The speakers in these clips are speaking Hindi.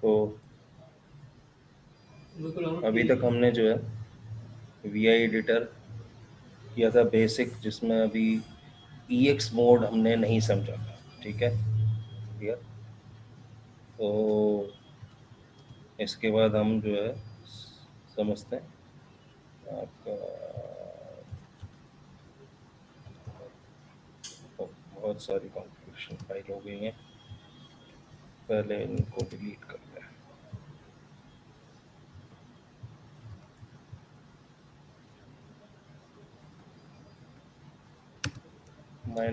तो अभी तक हमने जो है VI एडिटर किया था बेसिक, जिसमें अभी EX मोड हमने नहीं समझा था, ठीक है क्लियर। तो इसके बाद हम जो है समझते हैं आपका बहुत सारी कॉन्फ़िगरेशन फाइल हो गई हैं, पहले इनको डिलीट करते हैं।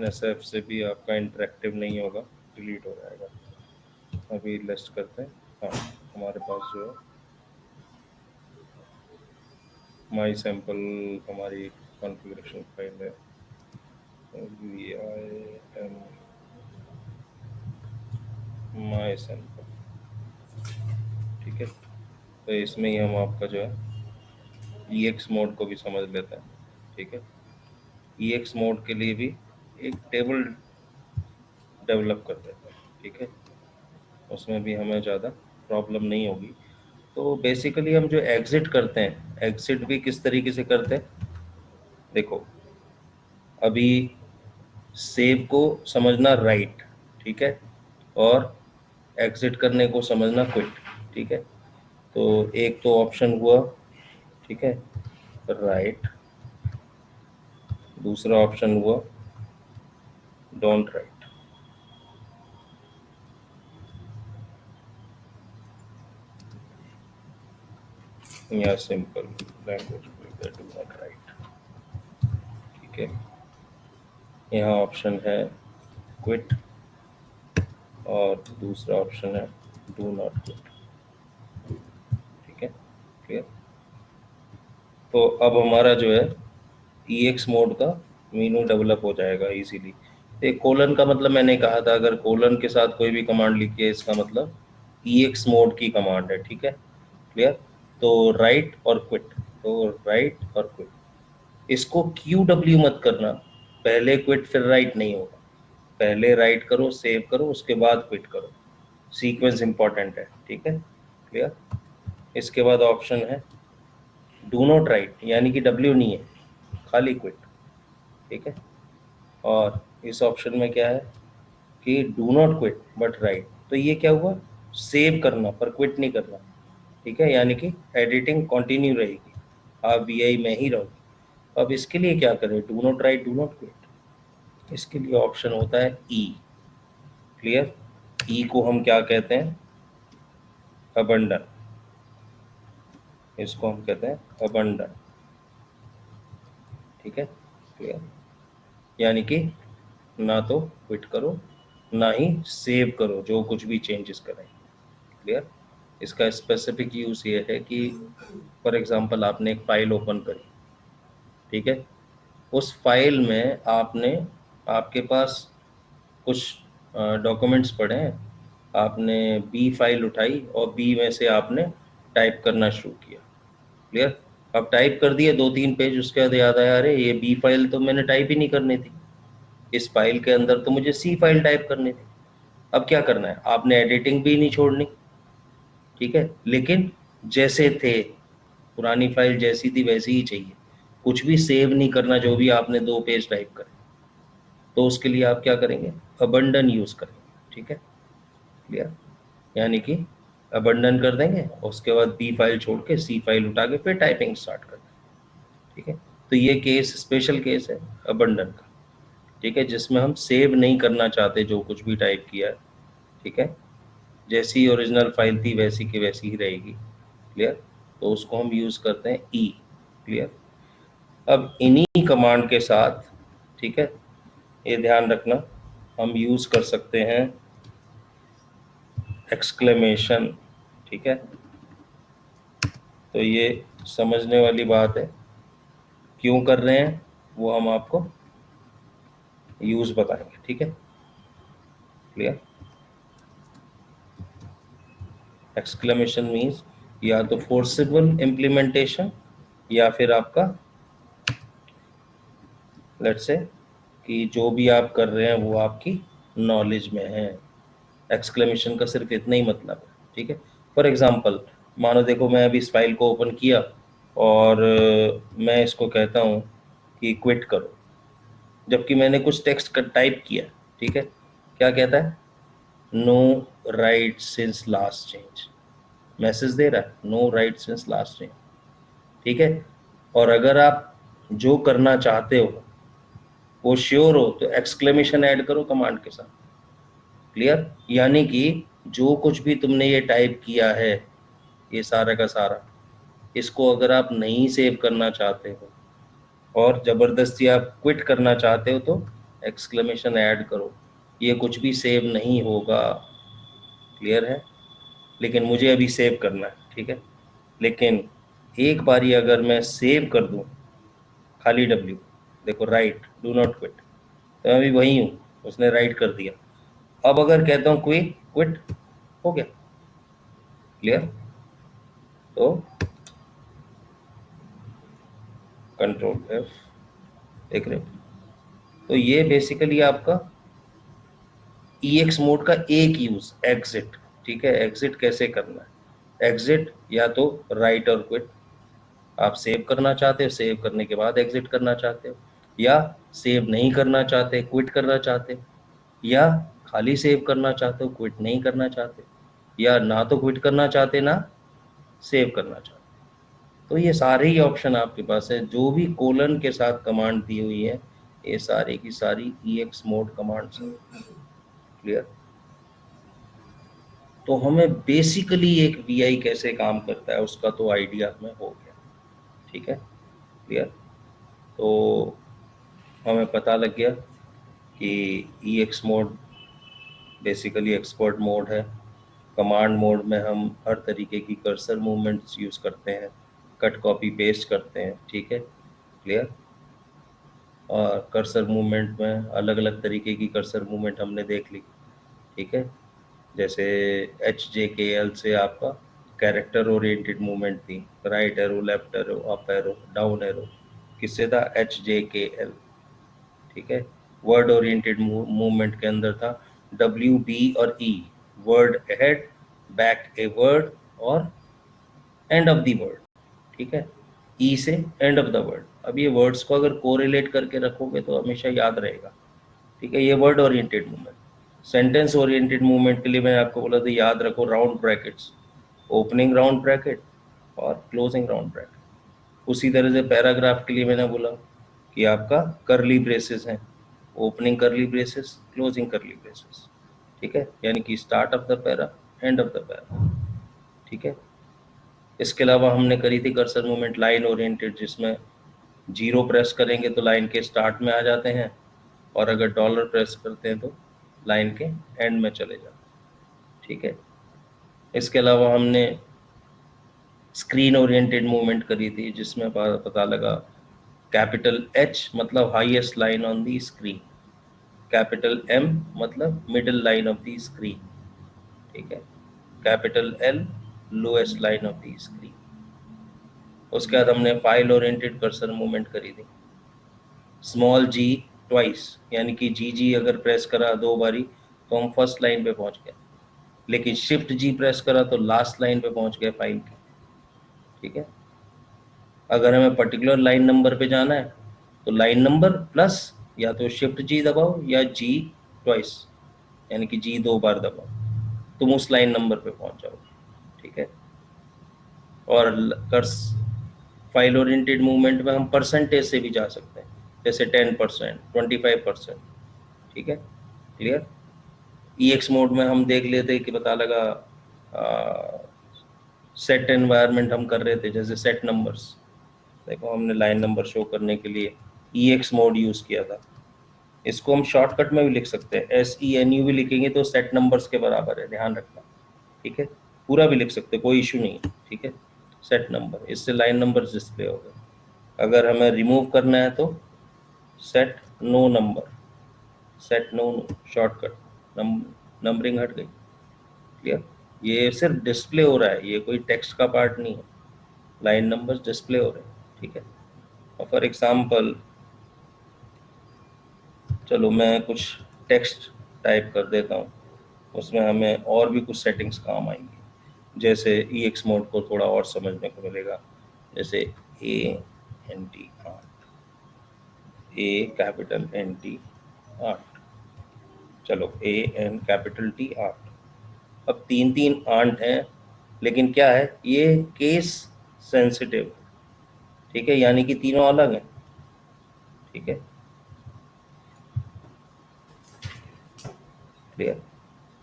-F से भी आपका इंटरेक्टिव नहीं होगा, डिलीट हो जाएगा। अभी लिस्ट करते हैं। हाँ, हमारे पास जो है माई सैम्पल हमारी कॉन्फ़िगरेशन फाइल है, VIM माई सैम्पल, ठीक है। तो इसमें ही हम आपका जो है EX मोड को भी समझ लेते हैं, ठीक है। EX मोड के लिए भी एक टेबल डेवलप कर देते हैं, ठीक है। उसमें भी हमें ज़्यादा प्रॉब्लम नहीं होगी। तो बेसिकली हम जो एग्जिट करते हैं, एग्जिट भी किस तरीके से करते हैं, देखो अभी सेव को समझना राइट, ठीक है, और एग्जिट करने को समझना क्विट, ठीक है। तो एक तो ऑप्शन हुआ, ठीक है, राइट, दूसरा ऑप्शन हुआ डोंट राइट। या simple language do not right, ठीक है। यहाँ ऑप्शन है क्विट और दूसरा ऑप्शन है डू नॉट क्विट, ठीक है क्लियर। तो अब हमारा जो है EX मोड का मीनू डेवलप हो जाएगा इजीली। एक कोलन का मतलब मैंने कहा था, अगर कोलन के साथ कोई भी कमांड लिखी है इसका मतलब EX मोड की कमांड है, ठीक है क्लियर। तो राइट और क्विट, तो राइट और क्विट, इसको QW मत करना, पहले क्विट फिर राइट नहीं होगा, पहले राइट करो, सेव करो, उसके बाद क्विट करो, सीक्वेंस इंपॉर्टेंट है, ठीक है क्लियर। इसके बाद ऑप्शन है डू नॉट राइट, यानी कि W नहीं है, खाली क्विट, ठीक है। और इस ऑप्शन में क्या है कि do not quit but right, तो ये क्या हुआ, सेव करना पर क्विट नहीं करना, ठीक है, यानी कि एडिटिंग कंटिन्यू रहेगी, आप VI में ही रहोगे। अब इसके लिए क्या करें, do not right do not quit, इसके लिए ऑप्शन होता है E, क्लियर। E को हम क्या कहते हैं, अबंडन, इसको हम कहते हैं अबंडन, ठीक है क्लियर। यानी कि ना तो क्विट करो ना ही सेव करो जो कुछ भी चेंजेस करें, क्लियर। इसका स्पेसिफिक यूज ये है कि फॉर एग्जांपल आपने एक फाइल ओपन करी, ठीक है, उस फाइल में आपने, आपके पास कुछ डॉक्यूमेंट्स पड़े हैं, आपने B फाइल उठाई और B में से आपने टाइप करना शुरू किया, क्लियर। अब टाइप कर दिए 2-3 पेज, उसके बाद याद आया अरे ये B फाइल तो मैंने टाइप ही नहीं करनी थी, इस फाइल के अंदर तो मुझे C फाइल टाइप करनी थी। अब क्या करना है, आपने एडिटिंग भी नहीं छोड़नी, ठीक है, लेकिन जैसे थे पुरानी फाइल जैसी थी वैसी ही चाहिए, कुछ भी सेव नहीं करना, जो भी आपने 2 पेज टाइप करे। तो उसके लिए आप क्या करेंगे, अबंडन यूज करेंगे, ठीक है क्लियर। यानी कि अबंडन कर देंगे, उसके बाद B फाइल छोड़ के C फाइल उठा के फिर टाइपिंग स्टार्ट कर देंगे, ठीक है। तो ये केस स्पेशल केस है अबंडन का, ठीक है, जिसमें हम सेव नहीं करना चाहते जो कुछ भी टाइप किया है, ठीक है, जैसी ओरिजिनल फाइल थी वैसी की वैसी ही रहेगी, क्लियर। तो उसको हम यूज करते हैं E, क्लियर। अब इन्हीं कमांड के साथ, ठीक है, ये ध्यान रखना, हम यूज कर सकते हैं एक्सक्लेमेशन, ठीक है। तो ये समझने वाली बात है, क्यों कर रहे हैं वो हम आपको यूज बताएंगे, ठीक है क्लियर। एक्सक्लेमेशन मीन्स या तो फोर्सेबल इम्प्लीमेंटेशन या फिर आपका लेट्स से कि जो भी आप कर रहे हैं वो आपकी नॉलेज में है। एक्सक्लेमेशन का सिर्फ इतना ही मतलब है, ठीक है। फॉर एग्जाम्पल, मानो देखो मैं अभी इस फाइल को ओपन किया और मैं इसको कहता हूँ कि क्विट करो, जबकि मैंने कुछ टेक्स्ट टाइप किया, ठीक है। क्या कहता है? No write since last change, message दे रहा है no write since last change, ठीक है। और अगर आप जो करना चाहते हो वो श्योर हो तो एक्सक्लेमेशन ऐड करो कमांड के साथ। क्लियर? यानी कि जो कुछ भी तुमने ये टाइप किया है, ये सारा का सारा, इसको अगर आप नहीं सेव करना चाहते हो और ज़बरदस्ती आप क्विट करना चाहते हो तो एक्सक्लेमेशन ऐड करो, ये कुछ भी सेव नहीं होगा। क्लियर है? लेकिन मुझे अभी सेव करना है, ठीक है। लेकिन एक बारी अगर मैं सेव कर दूं, खाली डब्ल्यू, देखो राइट डू नॉट क्विट, तो मैं अभी वही हूँ, उसने राइट कर दिया। अब अगर कहता हूँ क्विट, क्विट हो गया। क्लियर? तो कंट्रोल एफ, देख रहे हो? तो ये बेसिकली आपका EX मोड का एक यूज, एग्जिट, ठीक है। एग्जिट कैसे करना है? एग्जिट या तो राइट और क्विट, आप सेव करना चाहते हो, सेव करने के बाद एग्जिट करना चाहते हो, या सेव नहीं करना चाहते, क्विट करना चाहते हो, या खाली सेव करना चाहते हो, क्विट नहीं करना चाहते, या ना तो क्विट करना चाहते ना सेव करना चाहते। तो ये सारे ही ऑप्शन आपके पास है, जो भी कोलन के साथ कमांड दी हुई है ये सारी की सारी EX मोड कमांड्स हैं। क्लियर? तो हमें बेसिकली एक VI कैसे काम करता है उसका तो आइडिया हमें हो गया, ठीक है। क्लियर? तो हमें पता लग गया कि EX mode basically expert mode है। कमांड मोड में हम हर तरीके की कर्सर मूवमेंट्स यूज़ करते हैं, कट कॉपी पेस्ट करते हैं, ठीक है। क्लियर? और कर्सर मूवमेंट में अलग अलग तरीके की कर्सर मूवमेंट हमने देख ली, ठीक है। जैसे HJKL से आपका कैरेक्टर ओरिएंटेड मूवमेंट थी, right arrow, left arrow, up arrow, down arrow, किससे था? HJKL, ठीक है। वर्ड ओरिएंटेड मूवमेंट के अंदर था WB और E, word ahead, back a word और एंड ऑफ द वर्ड, ठीक है। E से एंड ऑफ द वर्ड। अब ये वर्ड्स को अगर कोरिलेट करके रखोगे तो हमेशा याद रहेगा, ठीक है। ये word oriented movement. Sentence oriented movement के लिए मैंने आपको बोला था याद रखो round brackets, opening round bracket और क्लोजिंग राउंड ब्रैकेट। उसी तरह से पैराग्राफ के लिए मैंने बोला कि आपका करली ब्रेसेस हैं, ओपनिंग करली ब्रेसेस, क्लोजिंग करली ब्रेसेस, ठीक है। यानी कि start of the para, end of the para, ठीक है। इसके अलावा हमने करी थी कर्सर मूवमेंट लाइन ओरिएंटेड, जिसमें जीरो प्रेस करेंगे तो लाइन के स्टार्ट में आ जाते हैं और अगर डॉलर प्रेस करते हैं तो लाइन के एंड में चले जाते हैं, ठीक है। इसके अलावा हमने स्क्रीन ओरिएंटेड मूवमेंट करी थी, जिसमें पता लगा कैपिटल H मतलब highest line on the screen, capital M मतलब middle line of the screen, ठीक है। Capital L lowest line of the screen. उसके बाद हमने फाइल ओरिएंटेड कर्सर मूवमेंट करी थी, स्मॉल g ट्वाइस, यानी कि जी अगर प्रेस करा दो बारी तो हम फर्स्ट लाइन पे पहुंच गए, लेकिन शिफ्ट G प्रेस करा तो लास्ट लाइन पे पहुंच गए फाइल की, ठीक है। अगर हमें पर्टिकुलर लाइन नंबर पे जाना है तो लाइन नंबर प्लस या तो शिफ्ट G दबाओ या G ट्वाइस, यानी कि G दो बार दबाओ, तुम उस लाइन नंबर पे पहुंच जाओगे, ठीक है। और कर्स फाइल ओरिएंटेड मूवमेंट में हम परसेंटेज से भी जा सकते हैं, जैसे 10%, 25%, ठीक है। क्लियर? EX मोड में हम देख लेते कि पता लगा सेट एनवायरनमेंट हम कर रहे थे, जैसे सेट नंबर्स, देखो हमने लाइन नंबर शो करने के लिए EX मोड यूज़ किया था। इसको हम शॉर्टकट में भी लिख सकते हैं, SENU भी लिखेंगे तो सेट नंबर्स के बराबर है, ध्यान रखना, ठीक है। पूरा भी लिख सकते, कोई इशू नहीं है, ठीक है। सेट नंबर, इससे लाइन नंबर डिस्प्ले हो गए। अगर हमें रिमूव करना है तो set no number, set no shortcut, numbering हट गई। क्लियर? ये सिर्फ डिस्प्ले हो रहा है, ये कोई टेक्स्ट का पार्ट नहीं है, लाइन नंबर्स डिस्प्ले हो रहे हैं, ठीक है। और फॉर एग्जांपल चलो मैं कुछ टेक्स्ट टाइप कर देता हूँ, उसमें हमें और भी कुछ सेटिंग्स काम आएंगी, जैसे EX मोड को थोड़ा और समझने को मिलेगा, जैसे ANT ant, A capital NT ant, चलो AN कैपिटल T आंट। अब 3 आंट हैं, लेकिन क्या है, ये केस सेंसिटिव, ठीक है, यानी कि तीनों अलग हैं, ठीक है, क्लियर।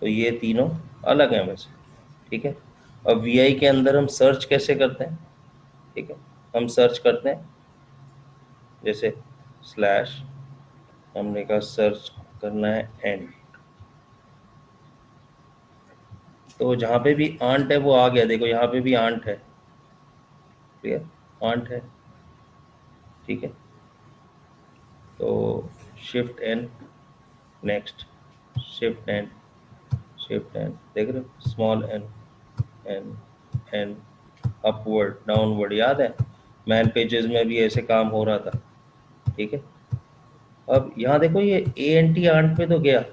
तो ये तीनों अलग हैं वैसे, ठीक है। अब VI के अंदर हम सर्च कैसे करते हैं, ठीक है, हम सर्च करते हैं जैसे स्लैश, हमने कहा सर्च करना है एंड, तो जहाँ पे भी आंट है वो आ गया, देखो यहाँ पे भी आंट है, क्लियर, आंट है, ठीक है। तो shift N, next, shift N, shift N, देख रहे हो, small N, N, N, upward downward, याद है मैन पेजेस में भी ऐसे काम हो रहा था, ठीक है। अब यहाँ देखो ये ANT आंट पे तो गया,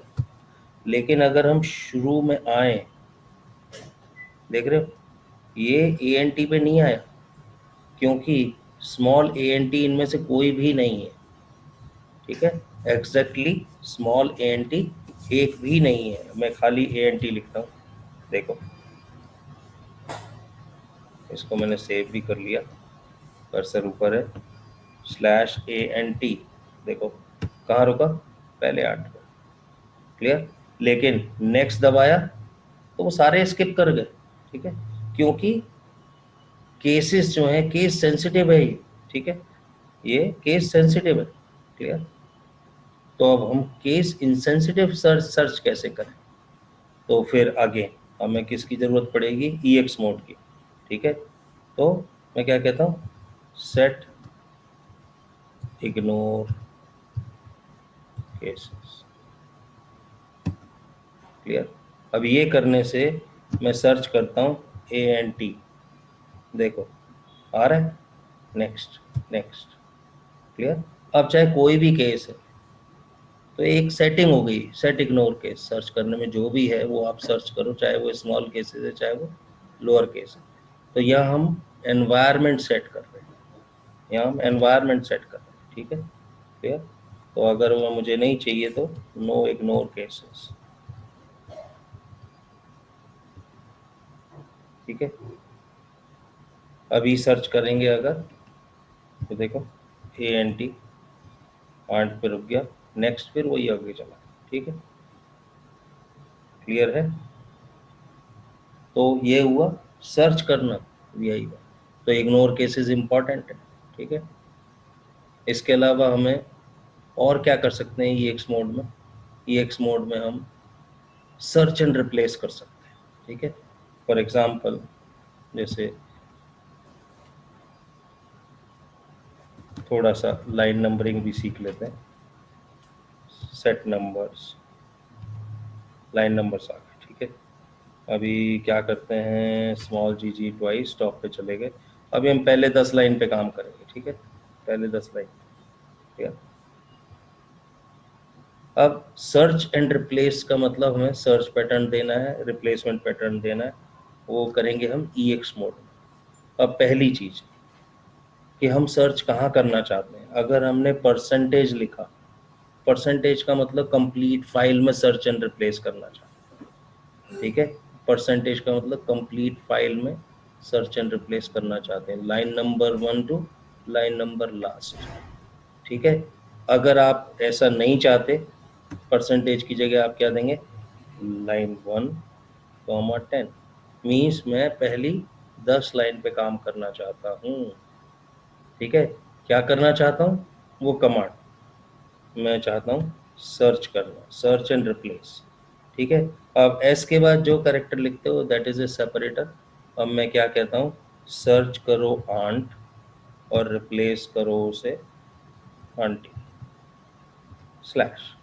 लेकिन अगर हम शुरू में आए, देख रहे हो ये ANT पे नहीं आया, क्योंकि स्मॉल ANT इनमें से कोई भी नहीं है, ठीक है, एग्जैक्टली स्मॉल ANT एक भी नहीं है, मैं खाली ANT लिखता हूँ, देखो इसको मैंने सेव भी कर लिया, कर्सर ऊपर है, स्लैश ANT, देखो कहाँ रुका, पहले 8 पर, क्लियर। लेकिन नेक्स्ट दबाया तो वो सारे स्किप कर गए, ठीक है, क्योंकि केसेस जो है केस सेंसिटिव है ये, ठीक है, ये केस सेंसिटिव है, क्लियर। तो अब हम केस इंसेंसिटिव सर्च कैसे करें, तो फिर आगे हमें किसकी ज़रूरत पड़ेगी, EX मोड की, ठीक है। तो मैं क्या कहता हूँ, सेट इग्नोर केसेस, क्लियर। अब ये करने से मैं सर्च करता हूँ ANT, देखो आ रहा है, नेक्स्ट, नेक्स्ट, क्लियर। अब चाहे कोई भी केस है, तो एक सेटिंग हो गई, सेट इग्नोर केस, सर्च करने में जो भी है वो आप सर्च करो, चाहे वो स्मॉल केसेस है चाहे वो लोअर केस है। तो यहाँ हम एनवायरनमेंट सेट कर रहे हैं, यहाँ हम एनवायरनमेंट सेट कर रहे हैं, ठीक है, क्लियर। तो अगर वो मुझे नहीं चाहिए तो नो इग्नोर केसेस, ठीक है। अभी सर्च करेंगे अगर, तो देखो ANT आंट पे रुक गया, नेक्स्ट, फिर वही आगे चला, ठीक है, क्लियर है। तो ये हुआ सर्च करना VI में, तो इग्नोर केसेस इंपॉर्टेंट है, ठीक है। इसके अलावा हमें और क्या कर सकते हैं EX मोड में, EX मोड में हम सर्च एंड रिप्लेस कर सकते हैं, ठीक है। फॉर एग्जांपल जैसे थोड़ा सा लाइन नंबरिंग भी सीख लेते हैं, सेट नंबर्स, लाइन नंबर्स आ गए, ठीक है। अभी क्या करते हैं, स्मॉल GG ट्वाइस, टॉप पे चले गए। अभी हम पहले 10 लाइन पे काम करेंगे, ठीक है, पहले 10 लाइन, ठीक है। अब सर्च एंड रिप्लेस का मतलब हमें सर्च पैटर्न देना है, रिप्लेसमेंट पैटर्न देना है, वो करेंगे हम EX मोड में। अब पहली चीज कि हम सर्च कहाँ करना चाहते हैं, अगर हमने परसेंटेज लिखा, परसेंटेज का मतलब कंप्लीट फाइल में सर्च एंड रिप्लेस करना चाहते हैं, ठीक है, परसेंटेज का मतलब कंप्लीट फाइल में सर्च एंड रिप्लेस करना चाहते हैं, line number 1 to line number last, ठीक है। अगर आप ऐसा नहीं चाहते, परसेंटेज की जगह आप क्या देंगे, लाइन 1, 10, मीन्स मैं पहली 10 लाइन पे काम करना चाहता हूँ, ठीक है। क्या करना चाहता हूँ, वो कमांड मैं चाहता हूँ सर्च करना, सर्च एंड रिप्लेस, ठीक है। अब एस के बाद जो कैरेक्टर लिखते हो दैट इज ए सेपरेटर। अब मैं क्या कहता हूँ, सर्च करो आंट और रिप्लेस करो उसे आंटी, स्लैश।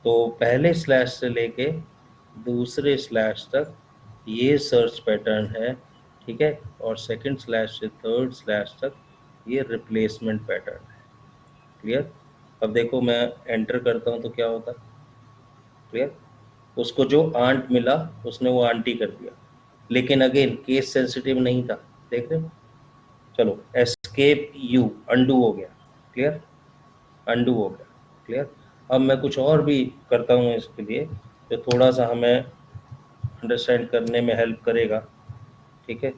तो पहले स्लैश से लेके दूसरे स्लैश तक ये सर्च पैटर्न है, ठीक है, और सेकंड स्लैश से थर्ड स्लैश तक ये रिप्लेसमेंट पैटर्न है, क्लियर। अब देखो मैं एंटर करता हूँ तो क्या होता है, क्लियर। उसको जो आंट मिला उसने वो आंटी कर दिया, लेकिन अगेन केस सेंसिटिव नहीं था, देख रहे हो। चलो एस्केप यू, अंडू हो गया, क्लियर, अंडू हो गया, क्लियर। अब मैं कुछ और भी करता हूँ इसके लिए, जो थोड़ा सा हमें अंडरस्टैंड करने में हेल्प करेगा, ठीक है।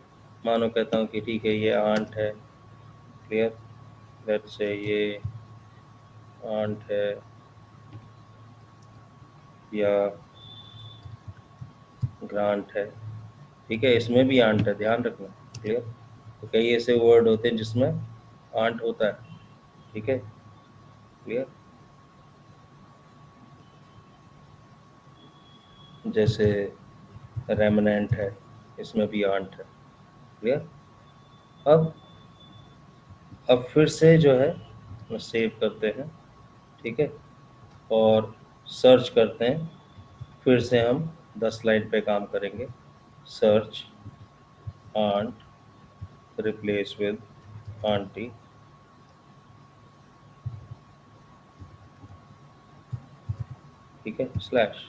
मानो कहता हूँ कि ठीक है ये आंट है, क्लियर, लेट्स से ये आंट है या ग्रांट है, ठीक है, इसमें भी आंट है, ध्यान रखना, क्लियर। तो कई ऐसे वर्ड होते हैं जिसमें आंट होता है, ठीक है, क्लियर। जैसे रेमनेंट है, इसमें भी आंट है, क्लियर। अब फिर से जो है सेव करते हैं, ठीक है, और सर्च करते हैं। फिर से हम 10 लाइन पे काम करेंगे। Search ant replace with aunty, ठीक है, स्लैश,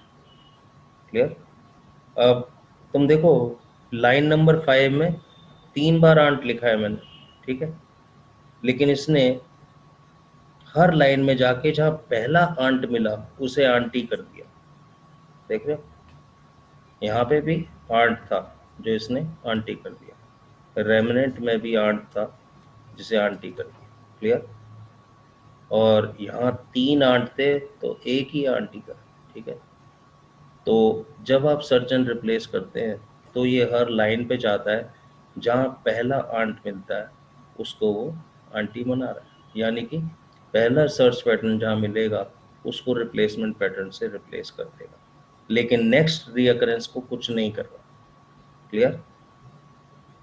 क्लियर। अब तुम देखो लाइन नंबर 5 में 3 बार आंट लिखा है मैंने, ठीक है, लेकिन इसने हर लाइन में जाके जहाँ पहला आंट मिला उसे आंटी कर दिया, देख रहे हो। यहाँ पे भी आंट था जो इसने आंटी कर दिया, रेमनेंट में भी आंट था जिसे आंटी कर दिया, क्लियर। और यहाँ 3 आंट थे तो एक ही आंटी का, ठीक है। तो जब आप सर्च एंड रिप्लेस करते हैं तो ये हर लाइन पे जाता है जहाँ पहला आंट मिलता है उसको वो आंटी बना रहा है, यानी कि पहला सर्च पैटर्न जहाँ मिलेगा उसको रिप्लेसमेंट पैटर्न से रिप्लेस कर देगा, लेकिन नेक्स्ट रीअकरेंस को कुछ नहीं कर रहा, क्लियर।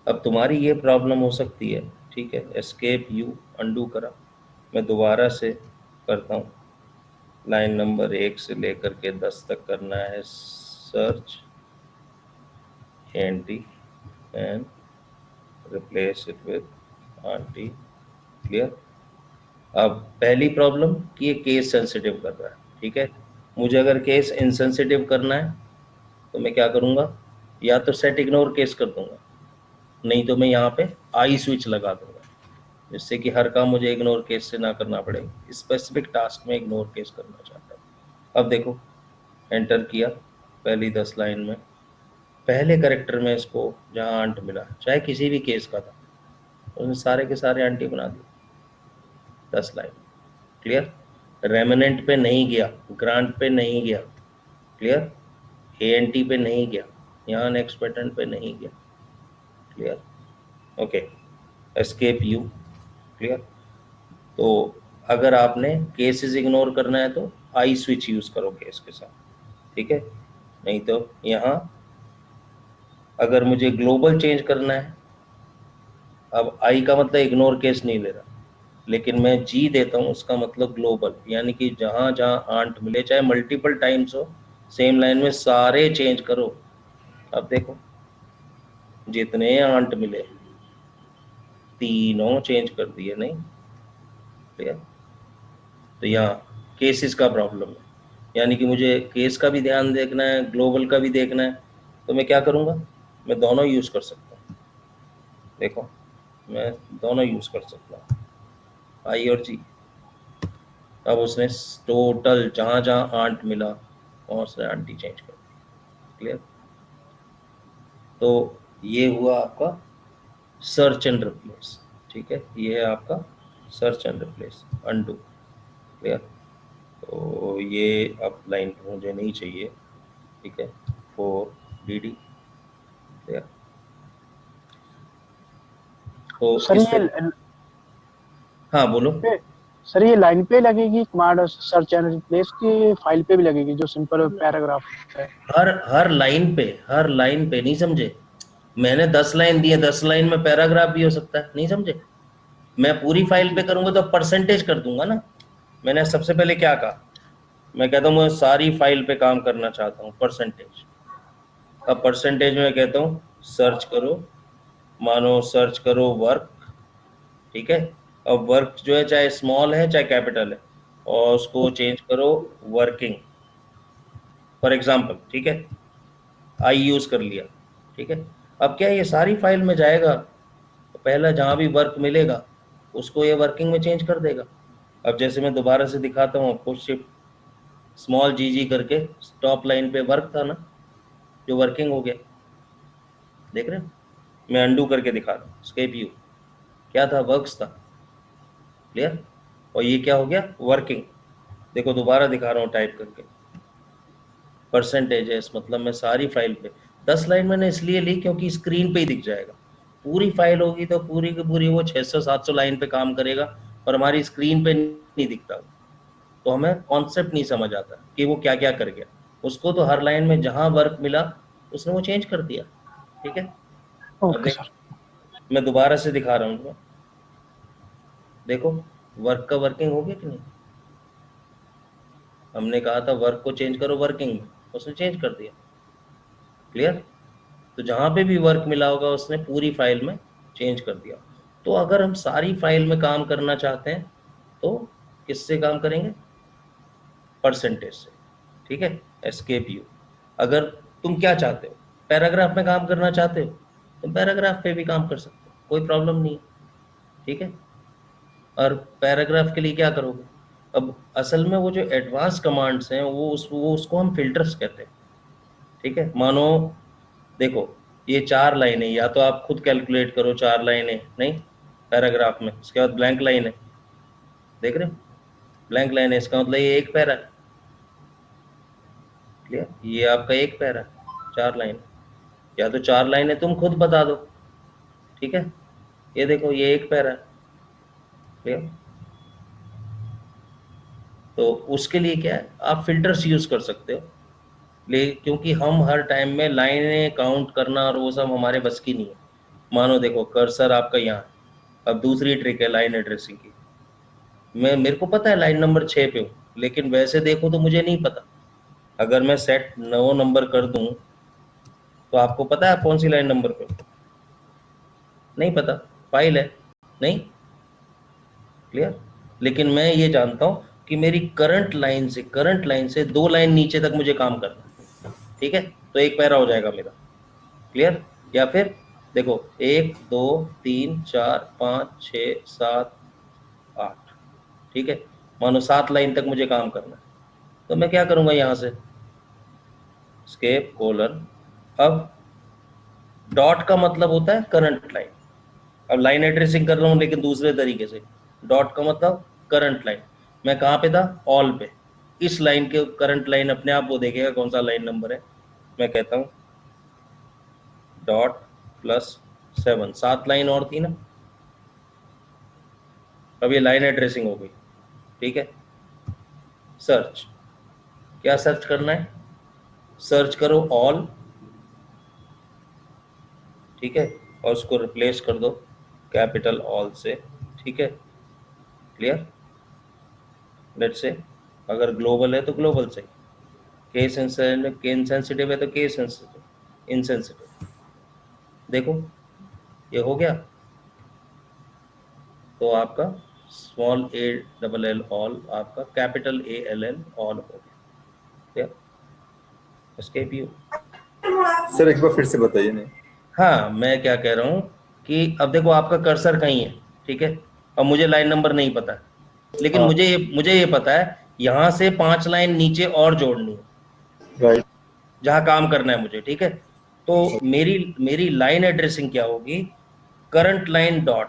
अब तुम्हारी ये प्रॉब्लम हो सकती है, ठीक है, एस्केप यू, अंडू करा, मैं दोबारा से करता हूँ। लाइन नंबर 1 से लेकर के 10 तक करना है search anti and replace it with aunty, clear. अब पहली प्रॉब्लम कि ये केस सेंसिटिव कर रहा है, ठीक है। मुझे अगर केस इनसेंसिटिव करना है तो मैं क्या करूँगा, या तो सेट इग्नोर केस कर दूंगा, नहीं तो मैं यहाँ पे आई स्विच लगा दूंगा, जिससे कि हर काम मुझे इग्नोर केस से ना करना पड़े। स्पेसिफिक टास्क में इग्नोर केस करना चाहता हूँ। अब देखो एंटर किया पहली 10 लाइन में, पहले करेक्टर में इसको जहाँ आंट मिला चाहे किसी भी केस का था उसने सारे के सारे आंटी बना दिए 10 लाइन, क्लियर। रेमिनेंट पे नहीं गया, ग्रांट पे नहीं गया, क्लियर, एएनटी पे नहीं गया, यहाँ नेक्स्ट पैटर्न पे नहीं गया, clear, okay, escape you, clear. तो अगर आपने केसेस इग्नोर करना है तो आई स्विच यूज करो केस के साथ, ठीक है। नहीं तो यहाँ अगर मुझे ग्लोबल चेंज करना है, अब आई का मतलब इग्नोर केस नहीं ले रहा, लेकिन मैं जी देता हूँ उसका मतलब ग्लोबल, यानी कि जहाँ जहाँ आंट मिले चाहे मल्टीपल टाइम्स हो सेम लाइन में सारे चेंज करो। अब देखो जितने आंट मिले तीनों चेंज कर दिए, नहीं, क्लियर। तो यहाँ केसेस का प्रॉब्लम है, यानी कि मुझे केस का भी ध्यान देखना है, ग्लोबल का भी देखना है, तो मैं क्या करूँगा, मैं दोनों यूज़ कर सकता हूँ। देखो मैं दोनों यूज़ कर सकता हूँ, आई और जी। अब उसने टोटल जहाँ जहाँ आंट मिला वहाँ उसने आंटी चेंज कर दी, क्लियर। तो ये हुआ आपका सर्च एंड रिप्लेस, ठीक है, ये है आपका search and replace, undo, clear. तो ये अब लाइन मुझे नहीं चाहिए, ठीक है, 4 dd, क्लियर। तो सर इस ये तरह, हाँ बोलो। पे सर ये लाइन पे लगेगी कमांड सर्च एंड रिप्लेस की, फाइल पे भी लगेगी जो सिंपल पैराग्राफ है? हर लाइन पे नहीं समझे, मैंने 10 लाइन दी है, 10 लाइन में पैराग्राफ भी हो सकता है, नहीं समझे। मैं पूरी फाइल पे करूंगा तो परसेंटेज कर दूंगा ना। मैंने सबसे पहले क्या कहा, मैं कहता हूँ मैं सारी फाइल पे काम करना चाहता हूँ, परसेंटेज। अब परसेंटेज में कहता हूँ सर्च करो, मानो सर्च करो वर्क, ठीक है। अब वर्क जो है चाहे स्मॉल है चाहे कैपिटल है, और उसको चेंज करो वर्किंग। फॉर एग्जाम्पल, ठीक है, आई यूज कर लिया, ठीक है। अब क्या ये सारी फाइल में जाएगा, तो पहला जहां भी वर्क मिलेगा उसको ये वर्किंग में चेंज कर देगा। अब जैसे मैं दोबारा से दिखाता हूँ आपको, शिफ्ट स्मॉल जी करके टॉप लाइन पे वर्क था ना, जो वर्किंग हो गया, देख रहे हैं। मैं अंडू करके दिखा रहा हूँ, स्केप यू, क्या था, वर्क्स था, क्लियर। और ये क्या हो गया, वर्किंग। देखो दोबारा दिखा रहा हूँ टाइप करके, परसेंटेज एस, मतलब मैं सारी फाइल पे 10 लाइन मैंने इसलिए ली क्योंकि स्क्रीन पे ही दिख जाएगा। पूरी फाइल होगी तो पूरी की पूरी वो 600-700 लाइन पे काम करेगा, और हमारी स्क्रीन पे नहीं दिखता, तो हमें कॉन्सेप्ट नहीं समझ आता कि वो क्या क्या कर गया। उसको तो हर लाइन में जहां वर्क मिला उसने वो चेंज कर दिया, ठीक है। अब ओके देख, सर। मैं दोबारा से दिखा रहा हूँ, देखो वर्क का वर्किंग हो गया कि नहीं। हमने कहा था वर्क को चेंज करो वर्किंग में, उसने चेंज कर दिया, क्लियर। तो जहां पे भी वर्क मिला होगा उसने पूरी फाइल में चेंज कर दिया। तो अगर हम सारी फाइल में काम करना चाहते हैं तो किससे काम करेंगे, परसेंटेज से, ठीक है, एस्केप यू। अगर तुम क्या चाहते हो, पैराग्राफ में काम करना चाहते हो, तुम पैराग्राफ पे भी काम कर सकते हो, कोई प्रॉब्लम नहीं है, ठीक है। और पैराग्राफ के लिए क्या करोगे, अब असल में वो जो एडवांस कमांड्स हैं वो उसको हम फिल्टर्स कहते हैं, ठीक है। मानो देखो ये 4 लाइनें, या तो आप खुद कैलकुलेट करो 4 लाइनें, नहीं पैराग्राफ में, उसके बाद ब्लैंक लाइन है, देख रहे हो, ब्लैंक लाइन है, इसका मतलब ये एक पैरा है, क्लियर। ये आपका एक पैरा है, 4 लाइन, या तो 4 लाइनें तुम खुद बता दो, ठीक है। ये देखो ये एक पैरा है, क्लियर। तो उसके लिए क्या है, आप फिल्टर्स यूज कर सकते हो, ले क्योंकि हम हर टाइम में लाइनें काउंट करना और वो सब हमारे बस की नहीं है। मानो देखो कर्सर आपका यहाँ है, अब दूसरी ट्रिक है लाइन एड्रेसिंग की। मेरे को पता है लाइन नंबर 6 पे हूँ, लेकिन वैसे देखो तो मुझे नहीं पता। अगर मैं सेट 9 नंबर कर दूं तो आपको पता है आप कौन सी लाइन नंबर पे हो? नहीं पता, फाइल है नहीं, क्लियर। लेकिन मैं ये जानता हूँ कि मेरी करंट लाइन से 2 लाइन नीचे तक मुझे काम करना है, ठीक है। तो एक पैरा हो जाएगा मेरा, क्लियर। या फिर देखो 1 2 3 4 5 6 7 8, ठीक है। मानो 7 लाइन तक मुझे काम करना है, तो मैं क्या करूंगा, यहाँ से स्केप कोलन, अब डॉट का मतलब होता है करंट लाइन। अब लाइन एड्रेसिंग कर रहा हूँ लेकिन दूसरे तरीके से, डॉट का मतलब करंट लाइन। मैं कहाँ पे था, ऑल पे, इस लाइन के करंट लाइन अपने आप वो देखेगा कौन सा लाइन नंबर है। मैं कहता हूँ डॉट प्लस 7, 7 लाइन और थी ना, अब ये लाइन एड्रेसिंग हो गई, ठीक है। सर्च, क्या सर्च करना है, सर्च करो ऑल, ठीक है, और उसको रिप्लेस कर दो कैपिटल ऑल से, ठीक है, क्लियर। लेट्स से अगर ग्लोबल है तो ग्लोबल से, केस इनसेंसिटिव है तो केस इनसेंसिटिव, देखो ये हो गया। तो आपका small A double L all आपका capital A L L all हो गया, एस्केप यू। सर एक बार फिर से बताइए। नहीं, हाँ मैं क्या कह रहा हूँ कि अब देखो आपका कर्सर कहीं है, ठीक है। अब मुझे लाइन नंबर नहीं पता है, लेकिन हाँ, मुझे ये पता है यहाँ से 5 लाइन नीचे और जोड़नी है, राइट जहाँ काम करना है मुझे, ठीक है। तो मेरी लाइन एड्रेसिंग क्या होगी, करंट लाइन डॉट,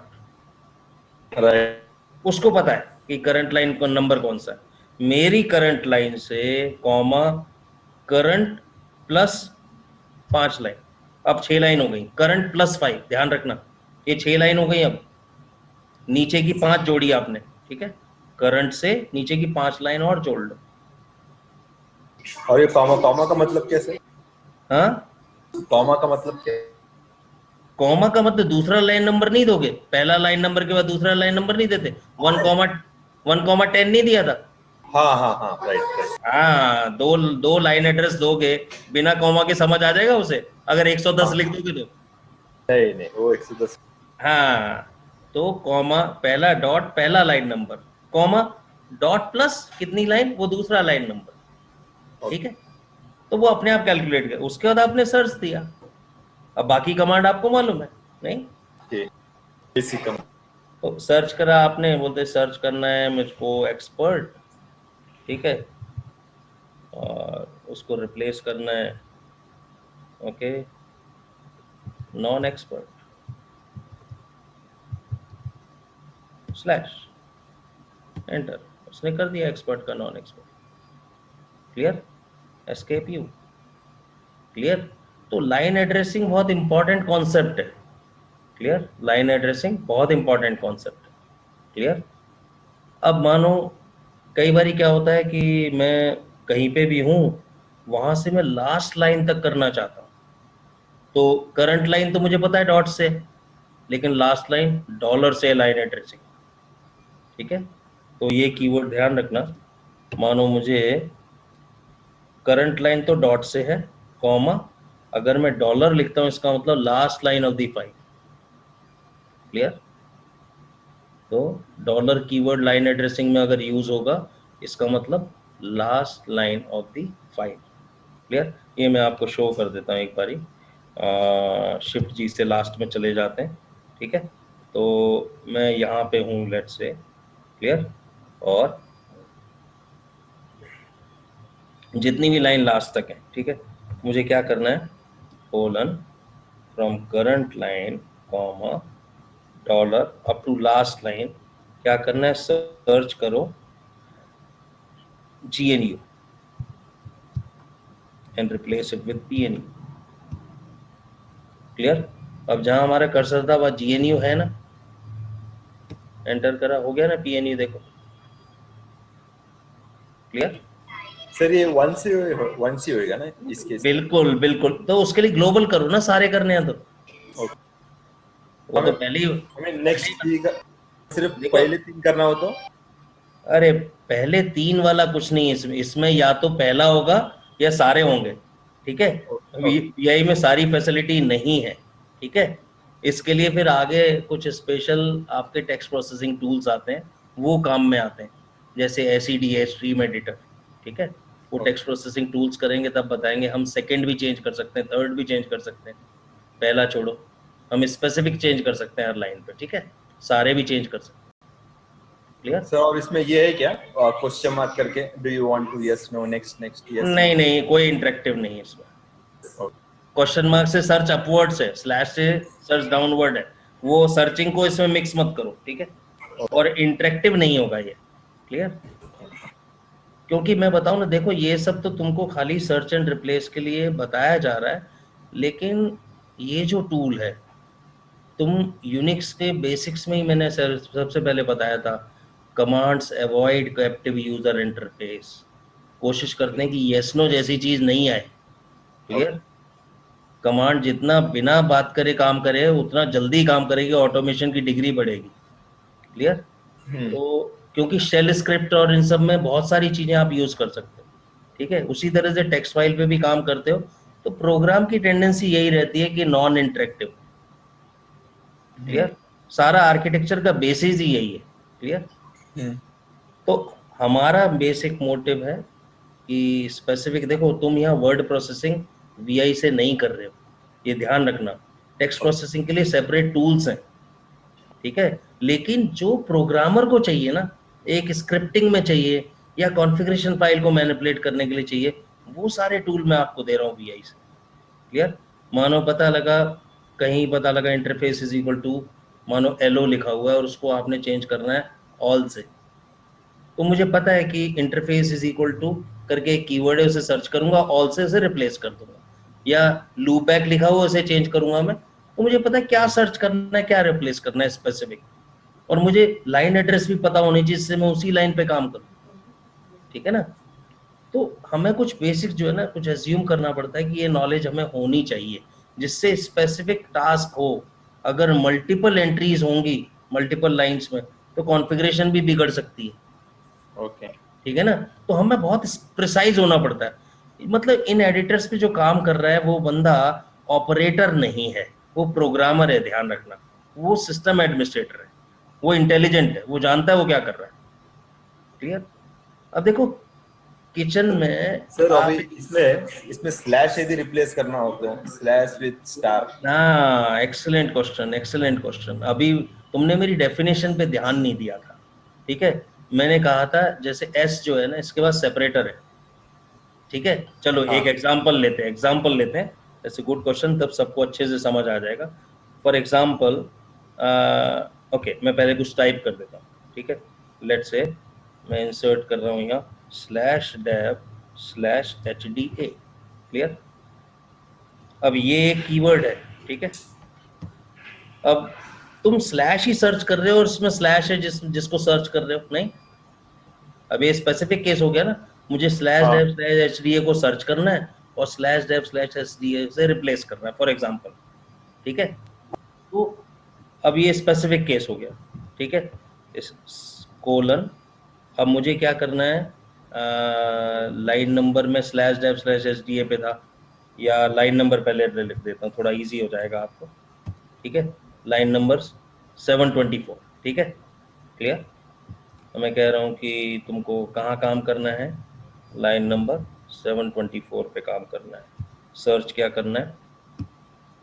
राइट उसको पता है कि करंट लाइन का नंबर कौन सा है। मेरी करंट लाइन से कॉमा करंट प्लस 5 लाइन, अब 6 लाइन हो गई, करंट प्लस 5, ध्यान रखना ये 6 लाइन हो गई। अब नीचे की 5 जोड़ी आपने, ठीक है, करंट से नीचे की 5 लाइन और जोड़ लो। और ये कॉमा कॉमा का मतलब कैसे? हाँ, कॉमा का मतलब क्या है? कॉमा का मतलब दूसरा लाइन नंबर नहीं दोगे, पहला लाइन नंबर के बाद दूसरा लाइन नंबर नहीं देते, 1,10 नहीं दिया था। हाँ हाँ हाँ, राइट राइट। हाँ, दो दो लाइन एड्रेस दोगे बिना कॉमा के, समझ आ जाएगा उसे, अगर 110 लिख दोगे तो। नहीं नहीं, वो 110। हाँ, तो कॉमा पहला डॉट पहला line number, comma dot plus कितनी लाइन, वो दूसरा लाइन नंबर, ठीक है। तो वो अपने आप कैलकुलेट कर, उसके बाद आपने सर्च दिया। अब बाकी कमांड आपको मालूम है नहीं? Basic command. तो सर्च करा आपने, बोलते सर्च करना है मुझको एक्सपर्ट, ठीक है, और उसको रिप्लेस करना है okay non expert slash enter, उसने कर दिया एक्सपर्ट का non expert. Clear? Escape you. Clear? तो लाइन एड्रेसिंग बहुत इंपॉर्टेंट कॉन्सेप्ट है। क्लियर? लाइन एड्रेसिंग बहुत इंपॉर्टेंट कॉन्सेप्ट है। क्लियर? अब मानो कई बार क्या होता है कि मैं कहीं पे भी हूं, वहां से मैं लास्ट लाइन तक करना चाहता हूं, तो करंट लाइन तो मुझे पता है डॉट से, लेकिन लास्ट लाइन डॉलर से लाइन एड्रेसिंग। ठीक है, तो ये कीवर्ड ध्यान रखना। मानो मुझे करंट लाइन तो डॉट से है, कॉमा, अगर मैं डॉलर लिखता हूं इसका मतलब last line of the file. Clear? तो डॉलर कीवर्ड लाइन एड्रेसिंग में अगर यूज होगा, इसका मतलब last line of the file. Clear? ये मैं आपको शो कर देता हूँ एक बारी। शिफ्ट जी से लास्ट में चले जाते हैं। ठीक है, तो मैं यहाँ पे हूँ लेट्स से। क्लियर? और जितनी भी लाइन लास्ट तक है, ठीक है, मुझे क्या करना है, colon from current line comma dollar up to last line, क्या करना है, सर्च करो GNU and replace it with PNU। Clear? अब जहां हमारा कर्सर था वह GNU है ना, एंटर करा, हो गया ना PNU, देखो। क्लियर? सर ये वन से होएगा ना इस केस में? बिल्कुल बिल्कुल, तो उसके लिए ग्लोबल करो ना, सारे करने हैं तो। वो तो हमें पहले ही, हमें नेक्स्ट सिर्फ देखो, पहले 3 करना हो तो? अरे पहले 3 वाला कुछ नहीं है इसमें, इसमें या तो पहला होगा या सारे होंगे। ठीक है, वीआई में सारी फैसिलिटी नहीं है। ठीक है, इसके लिए फिर आगे कुछ स्पेशल आपके टेक्स्ट प्रोसेसिंग टूल्स आते हैं, वो काम में आते हैं, जैसे SEDA स्ट्रीम एडिटर। ठीक है, वो टेक्स्ट प्रोसेसिंग टूल्स करेंगे तब बताएंगे। हम सेकंड भी चेंज कर सकते हैं, थर्ड भी चेंज कर सकते हैं, पहला छोड़ो, हम स्पेसिफिक चेंज कर सकते हैं हर लाइन पे। ठीक है, सारे भी चेंज कर सकते हैं। क्लियर? सर और इसमें ये है क्या क्वेश्चन मार्क करके, do you want to yes no next yes? नहीं नहीं, कोई इंटरेक्टिव नहीं है इसमें। क्वेश्चन मार्क से सर्च अपवर्ड से, स्लैश से सर्च डाउनवर्ड है, वो सर्चिंग को इसमें मिक्स मत करो। ठीक है, और इंटरेक्टिव नहीं होगा ये। क्लियर? क्योंकि मैं बताऊं ना, देखो ये सब तो तुमको खाली सर्च एंड रिप्लेस के लिए बताया जा रहा है, लेकिन ये जो टूल है, तुम यूनिक्स के बेसिक्स में ही मैंने सबसे पहले बताया था, commands avoid captive user interface. कोशिश करते हैं कि येस नो जैसी चीज नहीं आए। क्लियर? कमांड जितना बिना बात करे काम करे, उतना जल्दी काम करेगी, ऑटोमेशन की डिग्री बढ़ेगी। क्लियर? तो क्योंकि शेल स्क्रिप्ट और इन सब में बहुत सारी चीजें आप यूज कर सकते हो। ठीक है, उसी तरह से टेक्स्ट फाइल पे भी काम करते हो, तो प्रोग्राम की टेंडेंसी यही रहती है कि नॉन इंटरेक्टिव। क्लियर? सारा आर्किटेक्चर का बेसिस ही यही है। क्लियर? तो हमारा बेसिक मोटिव है कि स्पेसिफिक, देखो तुम यहाँ वर्ड प्रोसेसिंग VI से नहीं कर रहे हो, ये ध्यान रखना। टेक्स्ट प्रोसेसिंग के लिए सेपरेट टूल्स हैं। ठीक है, लेकिन जो प्रोग्रामर को चाहिए ना, एक स्क्रिप्टिंग में चाहिए या कॉन्फ़िगरेशन फाइल को मैनिपुलेट करने के लिए चाहिए, वो सारे टूल मैं आपको दे रहा हूँ VI से। क्लियर? मानो पता लगा, कहीं पता लगा इंटरफेस इज इक्वल टू, मानो LO लिखा हुआ है और उसको आपने चेंज करना है ऑल से, तो मुझे पता है कि इंटरफेस इज इक्वल टू करके एक कीवर्ड है, उसे सर्च करूंगा, ऑल से उसे रिप्लेस कर दूंगा, या लूप बैक लिखा हुआ उसे चेंज करूंगा मैं, तो मुझे पता है क्या सर्च करना है, क्या रिप्लेस करना है स्पेसिफिक, और मुझे लाइन एड्रेस भी पता होनी चाहिए जिससे मैं उसी लाइन पे काम करूँ। ठीक है ना? तो हमें कुछ बेसिक जो है ना, कुछ एज्यूम करना पड़ता है कि ये नॉलेज हमें होनी चाहिए, जिससे स्पेसिफिक टास्क हो। अगर मल्टीपल एंट्रीज होंगी मल्टीपल लाइंस में, तो कॉन्फ़िगरेशन भी बिगड़ सकती है। ओके, ठीक है ना? तो हमें बहुत प्रिसाइज होना पड़ता है। मतलब इन एडिटर्स पे जो काम कर रहा है वो बंदा ऑपरेटर नहीं है, वो प्रोग्रामर है, ध्यान रखना। वो सिस्टम एडमिनिस्ट्रेटर है, वो इंटेलिजेंट है, वो जानता है वो क्या कर रहा है। क्लियर? अब देखो किचन में सर आप अभी इसमें स्लैश यदि रिप्लेस करना हो तो स्लैश विद स्टार। हाँ, एक्सीलेंट क्वेश्चन, एक्सीलेंट क्वेश्चन। अभी तुमने मेरी डेफिनेशन पे ध्यान नहीं दिया था, ठीक है। मैंने कहा था जैसे एस जो है ना, इसके बाद सेपरेटर है, ठीक है। चलो हाँ। एक एग्जांपल लेते हैं, एग्जांपल लेते हैं। ऐसे गुड क्वेश्चन, तब सबको अच्छे से समझ आ जाएगा। फॉर एग्जांपल ओके, मैं पहले कुछ टाइप कर देता हूँ, ठीक है। लेट्स से मैं इंसर्ट कर रहा हूँ यहाँ /dev/HDA, क्लियर। अब ये एक कीवर्ड है, ठीक है। अब तुम स्लैश ही सर्च कर रहे हो और इसमें स्लैश है जिसको सर्च कर रहे हो, नहीं। अब ये स्पेसिफिक केस हो गया ना, मुझे हाँ। /dev/HDA को सर्च करना है और /dev/HDA से रिप्लेस करना है, फॉर एग्जांपल, ठीक है। तो अब ये स्पेसिफिक केस हो गया, ठीक है। इस कोलन, अब मुझे क्या करना है, लाइन नंबर में /dev/HDA पे था, या लाइन नंबर पहले लिख देता हूँ, थोड़ा इजी हो जाएगा आपको, ठीक है। लाइन नंबर 724, ठीक है, क्लियर। तो मैं कह रहा हूँ कि तुमको कहाँ काम करना है, लाइन नंबर 724 पे काम करना है। सर्च क्या करना है,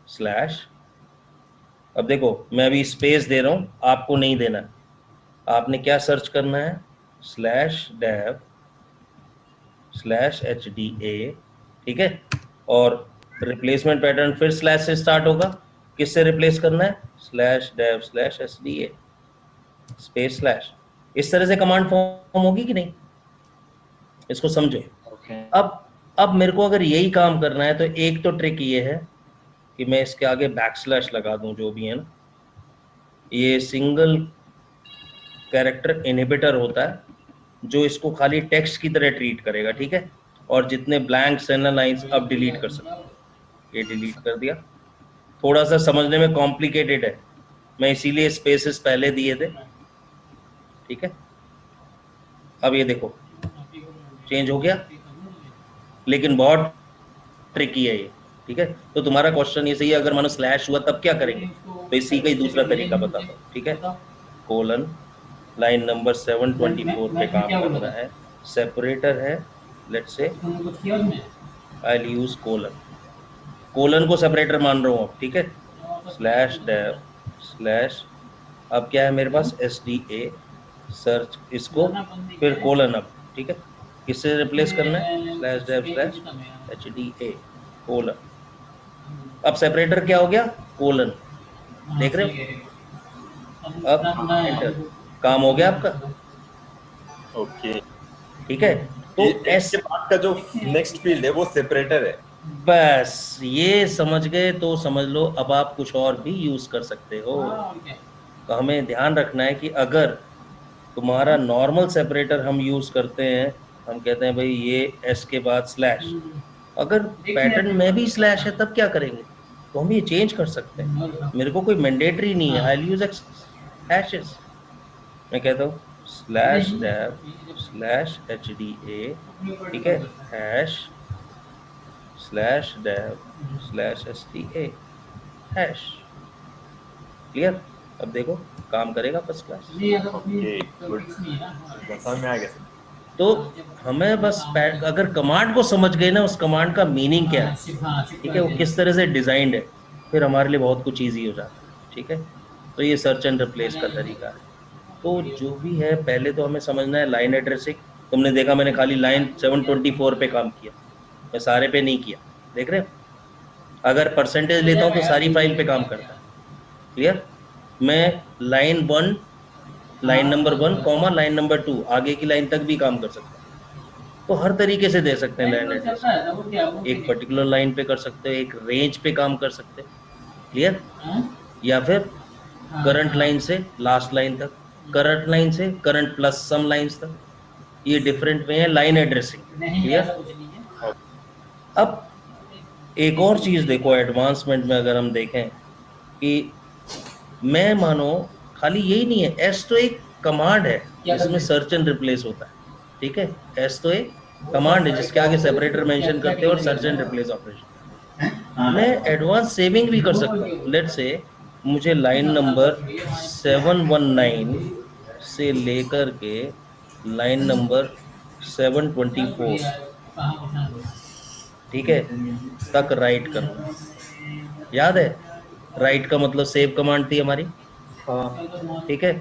स्लैश। अब देखो मैं अभी स्पेस दे रहा हूँ, आपको नहीं देना। आपने क्या सर्च करना है, /dev/HDA, ठीक है। और रिप्लेसमेंट पैटर्न फिर स्लैश से स्टार्ट होगा। किससे रिप्लेस करना है, /dev/HDA स्पेस स्लैश। इस तरह से कमांड फॉर्म होगी कि नहीं, इसको समझो। ओके। अब मेरे को अगर यही काम करना है तो एक तो ट्रिक ये है कि मैं इसके आगे बैकस्लैश लगा दूं, जो भी है ना, ये सिंगल कैरेक्टर इनहिबिटर होता है जो इसको खाली टेक्स्ट की तरह ट्रीट करेगा, ठीक है। और जितने ब्लैंक्स है ना, लाइंस, अब डिलीट कर सकते हो। ये डिलीट कर दिया। थोड़ा सा समझने में कॉम्प्लिकेटेड है, मैं इसीलिए स्पेसेस पहले दिए थे, ठीक है। अब ये देखो चेंज हो गया, लेकिन बहुत ट्रिकी है ये, ठीक है। तो तुम्हारा क्वेश्चन ये सही है, अगर मानो स्लैश हुआ तब क्या करेंगे, तो इसी का ही दूसरा तरीका बताता हूँ, ठीक है। कोलन, लाइन नंबर 724 पे काम करना है, सेपरेटर है, let's say I will use colon. Colon को सेपरेटर मान रहा हूँ अब, ठीक है। /dev/, अब क्या है मेरे पास, SDA सर्च, इसको फिर कोलन, अब ठीक है। किससे रिप्लेस करना है, /dev/HDA कोलन। अब सेपरेटर क्या हो गया, कोलन, देख रहे हो। अब एंटर, काम हो गया आपका, ओके। ठीक है। तो इसके बाद का जो नेक्स्ट फील्ड है वो सेपरेटर है। बस ये समझ गए तो समझ लो, अब आप कुछ और भी यूज कर सकते हो। तो हमें ध्यान रखना है कि अगर तुम्हारा नॉर्मल सेपरेटर हम यूज करते हैं, हम कहते हैं भाई ये एस के बाद स्लैश, अगर पैटर्न में भी स्लैश है तब क्या करेंगे, तो हम ये चेंज कर सकते हैं। मेरे को कोई मैंडेटरी नहीं है, आई विल यूज हैशेस। मैं कहता हूँ /dev/HDA, ठीक है, हैश /dev/HDA हैश, क्लियर। अब देखो काम करेगा फर्स्ट क्लास। ओके, गुड, समझ में आ गया। तो हमें बस अगर कमांड को समझ गए ना, उस कमांड का मीनिंग क्या है, ठीक है, वो किस तरह से डिजाइंड है, फिर हमारे लिए बहुत कुछ इजी हो जाता है, ठीक है। तो ये सर्च एंड रिप्लेस का तरीका है। तो जो भी है, पहले तो हमें समझना है लाइन एड्रेसिंग। तुमने देखा मैंने खाली लाइन 724 पे काम किया, मैं सारे पे नहीं किया, देख रहे हो। अगर परसेंटेज लेता हूँ तो सारी फाइल पे काम करता है, क्लियर। मैं line 1, line number 1 comma line number 2 आगे की लाइन तक भी काम कर सकता हूँ। तो हर तरीके से दे सकते हैं लाइन एड्रेस, एक पर्टिकुलर लाइन पे कर सकते हो, एक रेंज पे काम कर सकते हैं, क्लियर। या फिर करंट लाइन से लास्ट लाइन तक, करंट लाइन से करंट प्लस सम लाइंस तक, ये डिफरेंट वे है लाइन एड्रेसिंग, क्लियर। अब एक और चीज देखो एडवांसमेंट में, अगर हम देखें कि मैं मानो खाली यही नहीं है, एस तो एक कमांड है जिसमें सर्च एंड रिप्लेस होता है, ठीक है। एस तो एक कमांड है जिसके आगे सेपरेटर मेंशन करते हैं और सर्च एंड रिप्लेस ऑपरेशन। मैं एडवांस सेविंग भी कर सकता हूँ। लेट्स से मुझे लाइन नंबर 719 से लेकर के लाइन नंबर 724, ठीक है, तक राइट करना। याद है राइट का मतलब सेव कमांड थी हमारी, हाँ ठीक है।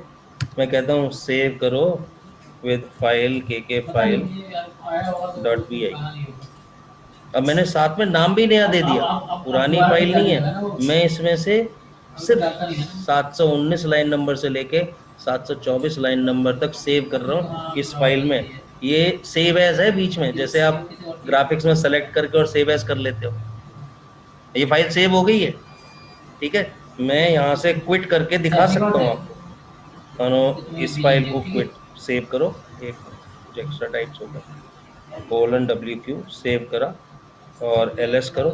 मैं कहता हूँ सेव करो विद फाइल के फाइल .vi। अब मैंने साथ में नाम भी नया दे दिया, पुरानी फाइल नहीं है, मैं इसमें से सिर्फ 719 लाइन नंबर से लेके 724 लाइन नंबर तक सेव कर रहा हूँ इस फाइल में। ये सेव एज है बीच में, जैसे आप ग्राफिक्स में सेलेक्ट करके और सेव एज कर लेते हो, ये फाइल सेव हो गई है, ठीक है। मैं यहाँ से क्विट करके दिखा सकता हूँ आपको, मानो इस फाइल को क्विट सेव करो, एक एक्स्ट्रा टाइप्स होगा, :wq सेव करा और ls करो,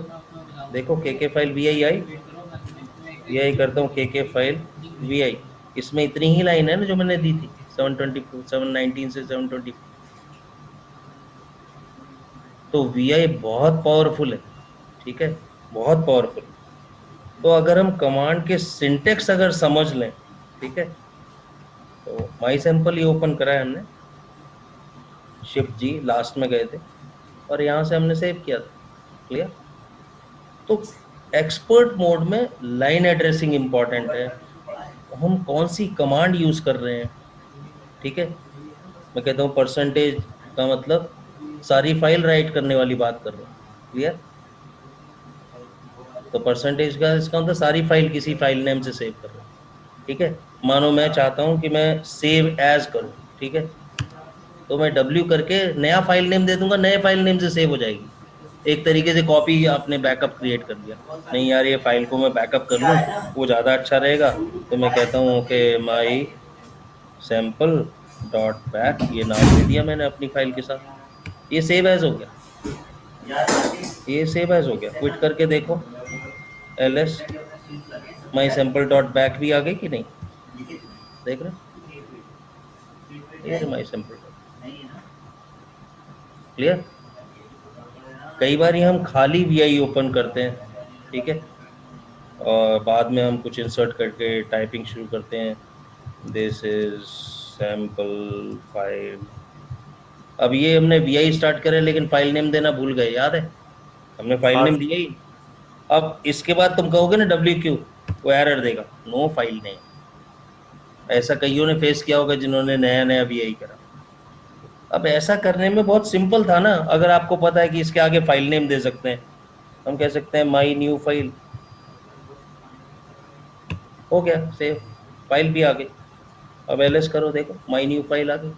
देखो के फाइल vi आई, vi करता हूँ के फाइल vi, इसमें इतनी ही लाइन है ना जो मैंने दी थी 724 719 से 720। तो vi बहुत पावरफुल है, ठीक है, बहुत पावरफुल। तो अगर हम कमांड के सिंटेक्स अगर समझ लें, ठीक है, तो माई सैंपल ये ओपन करा है हमने, शिफ्ट जी लास्ट में गए थे और यहाँ से हमने सेव किया था, क्लियर। तो एक्सपर्ट मोड में लाइन एड्रेसिंग इंपॉर्टेंट है, हम कौन सी कमांड यूज कर रहे हैं, ठीक है। मैं कहता हूँ परसेंटेज का मतलब सारी फाइल राइट करने वाली बात कर रहा हूँ, क्लियर। तो परसेंटेज का इसका मतलब सारी फाइल किसी फाइल नेम से सेव कर रहा हूँ, ठीक है। मानो मैं चाहता हूँ कि मैं सेव एज करूँ, ठीक है, तो मैं W करके नया फाइल नेम दे दूंगा, नए फाइल नेम से सेव हो जाएगी। एक तरीके से कॉपी आपने बैकअप क्रिएट कर दिया, नहीं यार ये फाइल को मैं बैकअप कर लूँ वो ज़्यादा अच्छा रहेगा, तो मैं कहता हूँ कि माई सैंपल डॉट बैक, ये नाम दे दिया मैंने अपनी फाइल के साथ, ये सेव एज हो गया, ये सेव एज हो गया। क्विट करके देखो, ls माई सैंपल डॉट बैक भी आ गई कि नहीं, देख रहे, ये माई सैंपल, क्लियर। कई बार ये हम खाली vi ओपन करते हैं, ठीक है, और बाद में हम कुछ इंसर्ट करके टाइपिंग शुरू करते हैं, दिस इज सैंपल फाइल। अब ये हमने vi स्टार्ट करे लेकिन फाइल नेम देना भूल गए, याद है, हमने फाइल नेम दिया ही। अब इसके बाद तुम कहोगे ना wq, वो एरर देगा, नो फाइल नेम। ऐसा कईयों ने फेस किया होगा जिन्होंने नया नया vi करा। अब ऐसा करने में बहुत सिंपल था ना, अगर आपको पता है कि इसके आगे फाइल नेम दे सकते हैं, हम कह सकते हैं माई न्यू फाइल, हो गया सेव, फाइल भी आ गई। अब ls करो, देखो माई न्यू फाइल आ गई,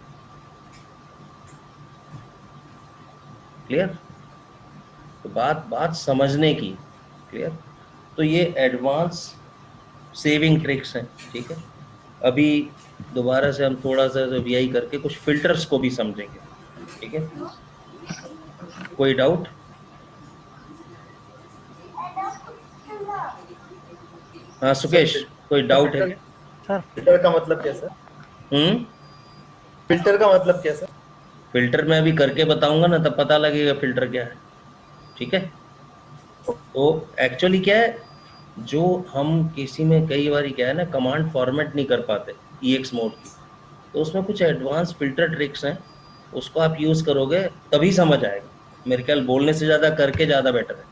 क्लियर। तो बात समझने की, क्लियर। तो ये एडवांस सेविंग ट्रिक्स हैं, ठीक है। अभी दोबारा से हम थोड़ा सा vi करके कुछ फिल्टर्स को भी समझेंगे, ठीक है। कोई डाउट? हाँ सुकेश, कोई डाउट है क्या? फिल्टर का मतलब क्या सर? फिल्टर का मतलब क्या सर? फिल्टर मैं अभी करके बताऊंगा ना, तब पता लगेगा फिल्टर क्या है, ठीक है। तो एक्चुअली क्या है, जो हम किसी में कई बार क्या है ना, कमांड फॉर्मेट नहीं कर पाते EX मोड की, तो उसमें कुछ एडवांस फिल्टर ट्रिक्स हैं, उसको आप यूज़ करोगे तभी समझ आएगा। मेरे ख्याल बोलने से ज़्यादा करके ज़्यादा बेटर है,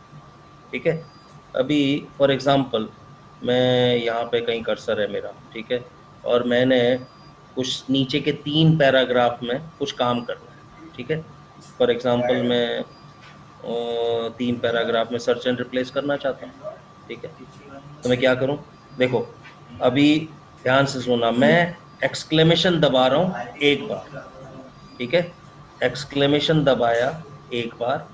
ठीक है। अभी फॉर एग्जांपल मैं यहाँ पे कहीं कर्सर है मेरा, ठीक है, और मैंने कुछ नीचे के 3 पैराग्राफ में कुछ काम करना है, ठीक है। फॉर एग्जांपल मैं 3 पैराग्राफ में सर्च एंड रिप्लेस करना चाहता हूँ, ठीक है। तो मैं क्या करूँ, देखो अभी ध्यान से सुना, मैं एक्सक्लेमेशन दबा रहा हूँ एक बार, ठीक है, एक्सक्लेमेशन दबाया एक बार,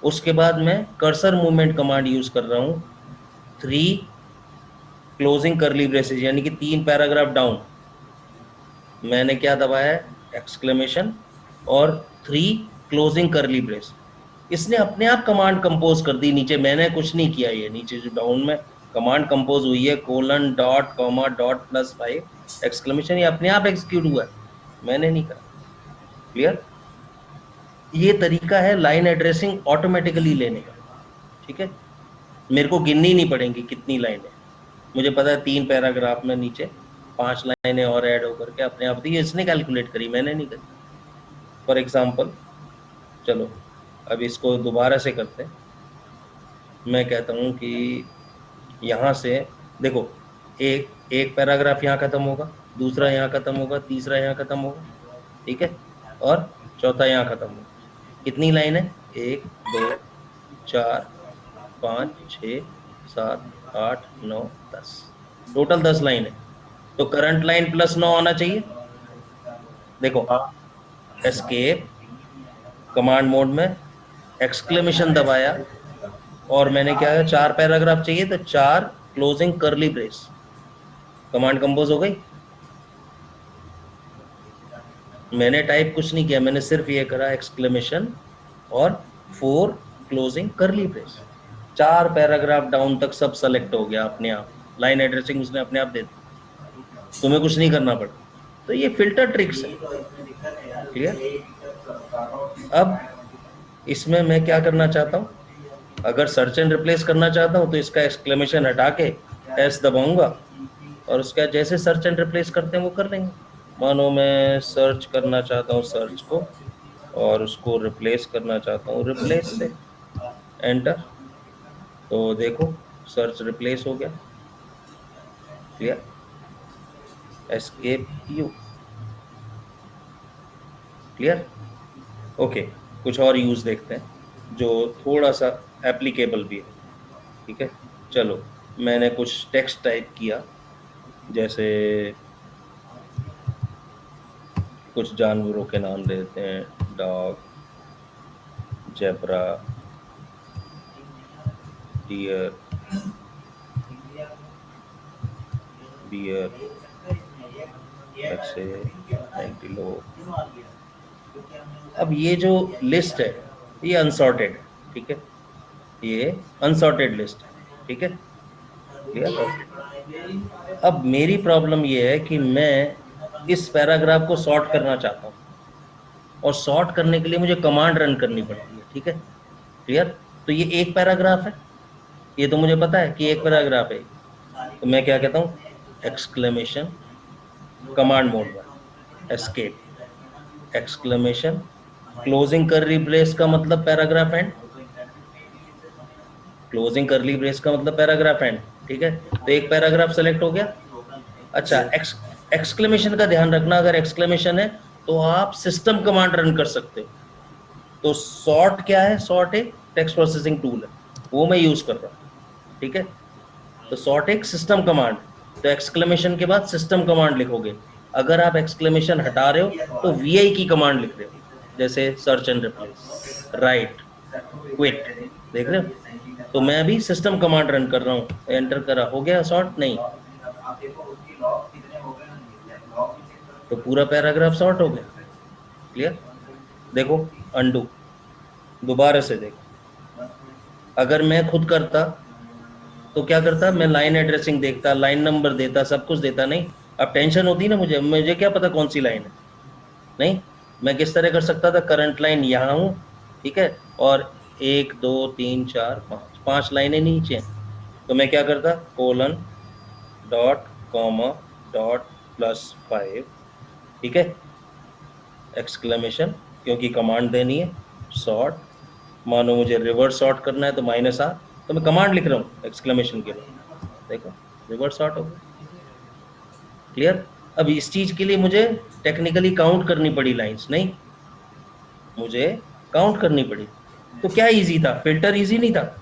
उसके बाद मैं कर्सर मूवमेंट कमांड यूज कर रहा हूँ 3 क्लोजिंग करली ब्रेसेस, यानी कि 3 पैराग्राफ डाउन मैंने क्या दबाया है, एक्सक्लेमेशन और 3 क्लोजिंग करली ब्रेस। इसने अपने आप कमांड कंपोज कर दी नीचे, मैंने कुछ नहीं किया, ये नीचे जो डाउन में कमांड कंपोज हुई है colon dot comma dot +5 exclamation, ये अपने आप एग्जीक्यूट हुआ है, मैंने नहीं करा, क्लियर। ये तरीका है लाइन एड्रेसिंग ऑटोमेटिकली लेने का, ठीक है। मेरे को गिननी नहीं पड़ेंगी कितनी लाइनें, मुझे पता है 3 पैराग्राफ में नीचे 5 लाइनें और ऐड होकर के अपने आप, ये इसने कैलकुलेट करी, मैंने नहीं करी। फॉर एग्जांपल चलो अब इसको दोबारा से करते हैं। मैं कहता हूँ कि यहाँ से देखो, एक पैराग्राफ यहाँ खत्म होगा, दूसरा यहाँ खत्म होगा, तीसरा यहाँ खत्म होगा, ठीक है, और चौथा यहाँ खत्म होगा। कितनी लाइन है? 1 2 4 5 6 7 8 9 10, टोटल 10 लाइन है। तो करंट लाइन +9 आना चाहिए। देखो, एस्केप, कमांड मोड में एक्सक्लेमेशन दबाया और मैंने क्या है, 4 पैराग्राफ चाहिए तो 4 closing curly brace, command compose हो गई। मैंने टाइप कुछ नहीं किया, मैंने सिर्फ ये करा एक्सक्लेमेशन और 4 closing curly brace. 4 paragraph down तक सब सेलेक्ट हो गया अपने आप, लाइन एड्रेसिंग उसने अपने आप दे दी, तुम्हें कुछ नहीं करना पड़ा। तो ये फिल्टर ट्रिक्स है, क्लियर। अब इसमें मैं क्या करना चाहता हूँ, अगर सर्च एंड रिप्लेस करना चाहता हूँ तो इसका एक्सक्लेमेशन हटा के एस दबाऊंगा और उसका जैसे सर्च एंड रिप्लेस करते हैं वो कर लेंगे। मानो मैं सर्च करना चाहता हूँ सर्च को और उसको रिप्लेस करना चाहता हूँ रिप्लेस से, एंटर, तो देखो सर्च रिप्लेस हो गया, clear. Escape you, clear, okay. कुछ और यूज देखते हैं जो थोड़ा सा एप्लीकेबल भी है, ठीक है। चलो मैंने कुछ टेक्स्ट टाइप किया, जैसे कुछ जानवरों के नाम दे देते हैं, डॉग, जेब्रा, डियर, बियर, ऐसे एंटीलोप। अब ये जो लिस्ट है ये अनसॉर्टेड है, ठीक है, ये अनसॉर्टेड लिस्ट है, ठीक है, क्लियर। अब मेरी प्रॉब्लम ये है कि मैं इस पैराग्राफ को सॉर्ट करना चाहता हूँ और सॉर्ट करने के लिए मुझे कमांड रन करनी पड़ती है, ठीक है, क्लियर। तो ये एक पैराग्राफ है, ये तो मुझे पता है कि एक पैराग्राफ है, तो मैं क्या कहता हूँ, एक्सक्लेमेशन, कमांड मोड में escape, exclamation, closing curly brace का मतलब paragraph and, closing curly brace का मतलब पैराग्राफ एंड, ठीक है। तो एक पैराग्राफ सेलेक्ट हो गया। अच्छा, एक्सक्लेमेशन का ध्यान रखना, अगर एक्सक्लेमेशन है तो आप सिस्टम कमांड रन कर सकते हो। तो सॉर्ट क्या है, सॉर्ट एक टेक्स्ट प्रोसेसिंग टूल है, वो मैं यूज कर रहा हूँ, ठीक है। तो सॉर्ट एक सिस्टम कमांड, तो एक्सक्लेमेशन के बाद सिस्टम कमांड लिखोगे। अगर आप एक्सक्लेमेशन हटा रहे हो तो वी की कमांड लिख रहे हो, जैसे search and replace, right, quit, देख रहे हो। तो मैं अभी सिस्टम कमांड रन कर रहा हूँ, एंटर करा, हो गया सॉर्ट, नहीं तो पूरा पैराग्राफ सॉर्ट हो गया, क्लियर। देखो अंडू, दोबारा से देखो, अगर मैं खुद करता तो क्या करता, मैं लाइन एड्रेसिंग देखता, लाइन नंबर देता, सब कुछ देता, नहीं। अब टेंशन होती ना मुझे क्या पता कौन सी लाइन है, नहीं। मैं किस तरह कर सकता था, करंट लाइन यहाँ हूँ, ठीक है, और 1 2 3 4 5 लाइनें नीचे, तो मैं क्या करता, कोलन डॉट कॉमा डॉट +5, ठीक है, एक्सक्लेमेशन, क्योंकि कमांड देनी है, सॉर्ट, मानो मुझे रिवर्स सॉर्ट करना है तो -R, तो मैं कमांड लिख रहा हूँ एक्सक्लेमेशन के लिए, देखो रिवर्स सॉर्ट हो गया, क्लियर। अब इस चीज के लिए मुझे टेक्निकली काउंट करनी पड़ी लाइंस, नहीं, मुझे काउंट करनी पड़ी। तो क्या इजी था, फिल्टर इजी नहीं था,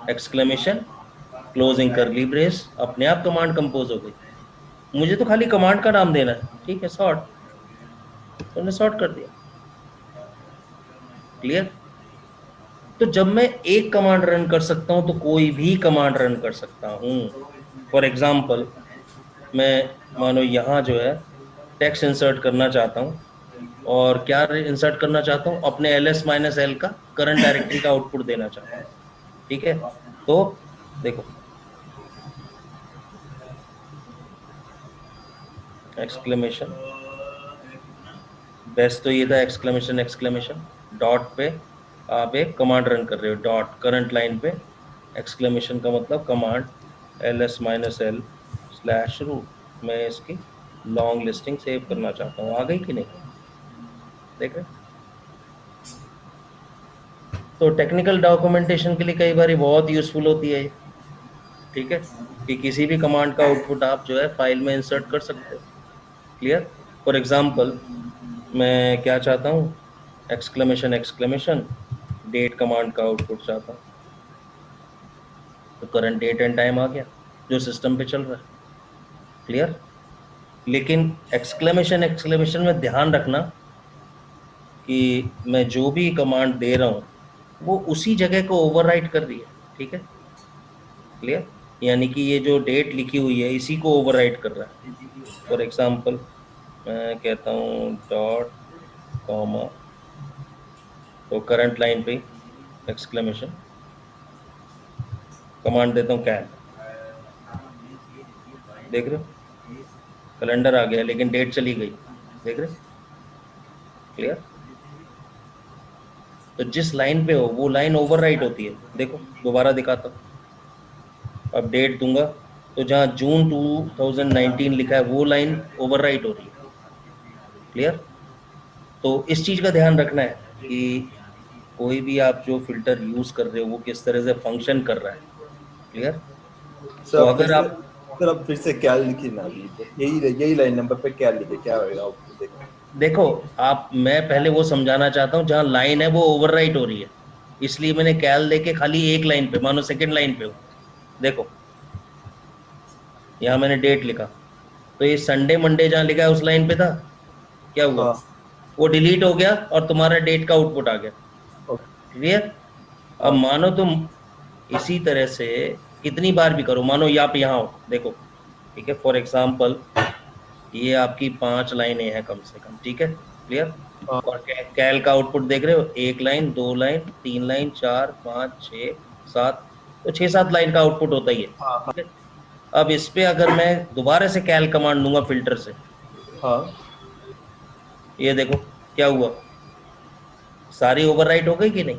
एक्सक्लेमेशन, क्लोजिंग कर्ली ब्रेस, अपने आप कमांड कंपोज हो गई, मुझे तो खाली कमांड का नाम देना है, ठीक है, सॉर्ट, तो मैंने सॉर्ट कर दिया, क्लियर। तो जब मैं एक कमांड रन कर सकता हूं तो कोई भी कमांड रन कर सकता हूं। फॉर एग्जाम्पल, मैं मानो यहाँ जो है टेक्स्ट इंसर्ट करना चाहता हूँ और क्या इंसर्ट करना चाहता हूँ, अपने ls-l का करंट डायरेक्टरी का आउटपुट देना चाहता हूँ, ठीक है। तो देखो एक्सक्लेमेशन, बेस्ट तो ये था, एक्सक्लेमेशन एक्सक्लेमेशन, डॉट पे आप एक कमांड रन कर रहे हो, डॉट करंट लाइन पे, एक्सक्लेमेशन का मतलब कमांड ls-l/root, मैं इसकी लॉन्ग लिस्टिंग सेव करना चाहता हूँ, आ गई कि नहीं, देख रहे, तो टेक्निकल डॉक्यूमेंटेशन के लिए कई बार बहुत यूजफुल होती है ये, ठीक है, कि किसी भी कमांड का आउटपुट आप जो है फाइल में इंसर्ट कर सकते हो। क्लियर? फॉर एग्जांपल मैं क्या चाहता हूँ, एक्सक्लेमेशन डेट कमांड का आउटपुट चाहता हूँ, तो करंट डेट एंड टाइम आ गया जो सिस्टम पे चल रहा है। क्लियर? लेकिन एक्सक्लेमेशन में ध्यान रखना कि मैं जो भी कमांड दे रहा हूँ वो उसी जगह को ओवरराइट कर रही है, ठीक है? क्लियर? यानी कि ये जो डेट लिखी हुई है इसी को ओवरराइट कर रहा है। फॉर एग्जांपल मैं कहता हूँ डॉट कॉमा, तो करंट लाइन पे एक्सक्लेमेशन, कमांड देता हूँ कैल, देख रहे हो कैलेंडर आ गया लेकिन डेट चली गई, देख रहे हो? क्लियर? तो जिस लाइन पे हो वो लाइन ओवरराइट होती है। देखो दोबारा दिखाता हूँ, अब डेट दूंगा तो जहाँ जून 2019 लिखा है वो लाइन ओवरराइट हो रही है। क्लियर? तो इस चीज़ का ध्यान रखना है कि कोई भी आप जो फिल्टर यूज कर रहे हो वो किस तरह से फंक्शन कर रहा है। क्लियर? तो अगर आप सर अब फिर से क्या लिखी ना अभी, यही लाइन नंबर पे क्या लिखे, क्या होगा आउटपुट? देखो आप, मैं पहले वो समझाना चाहता हूँ जहाँ लाइन है वो ओवरराइट हो रही है, इसलिए मैंने कैल देके खाली एक लाइन पे, मानो सेकंड लाइन पे हो, देखो यहाँ मैंने डेट लिखा, तो ये संडे मंडे जहाँ लिखा है उस लाइन पे था, क्या हुआ? हाँ। वो डिलीट हो गया और तुम्हारा डेट का आउटपुट आ गया। क्लियर? अब मानो तुम इसी तरह से कितनी बार भी करो, मानो आप यहाँ हो, देखो ठीक है, फॉर एग्जाम्पल ये आपकी 5 लाइनें हैं कम से कम, ठीक है? क्लियर? और कैल का आउटपुट देख रहे हो, 1 लाइन 2 लाइन 3 लाइन 4 5 6 7, तो 6-7 लाइन का आउटपुट होता ही है। ठीक है? अब इस पे अगर मैं दोबारा से कैल कमांड दूंगा फिल्टर से, ये देखो क्या हुआ, सारी ओवरराइट हो गई कि नहीं?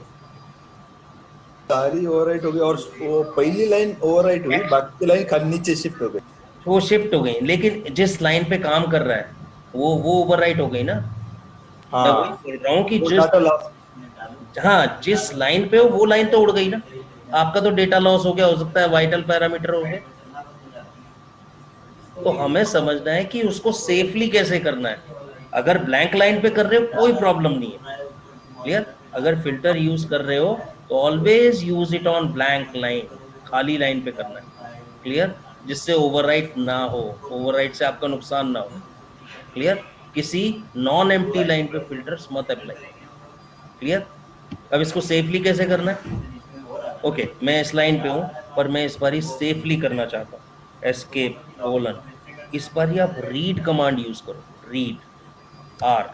सारी ओवरराइट हो गई और वो पहली लाइन ओवरराइट हुई, बाकी लाइन नीचे शिफ्ट हो गई। वो शिफ्ट हो गई, लेकिन जिस लाइन पे काम कर रहा है वो ओवरराइट हो गई ना। मैं वही बोल रहा हूँ कि जिस लाइन पे हो वो लाइन तो उड़ गई ना, आपका तो डेटा लॉस हो गया, हो सकता है वाइटल पैरामीटर हो गए। तो हमें समझना है कि उसको सेफली कैसे करना है। अगर ब्लैंक लाइन पे कर रहे हो कोई प्रॉब्लम नहीं है। क्लियर? अगर फिल्टर यूज कर रहे हो तो always use it on blank line, खाली लाइन पे करना है। क्लियर? जिससे ओवरराइट ना हो, ओवरराइट से आपका नुकसान ना हो। क्लियर? किसी नॉन एम्प्टी लाइन पे फिल्टर्स मत अप्लाई। क्लियर? अब इसको सेफली कैसे करना है? ओके, मैं इस लाइन पे हूँ पर मैं इस बार सेफली करना चाहता हूँ, एस्केप कोलन, इस बार आप रीड कमांड यूज करो, रीड आर,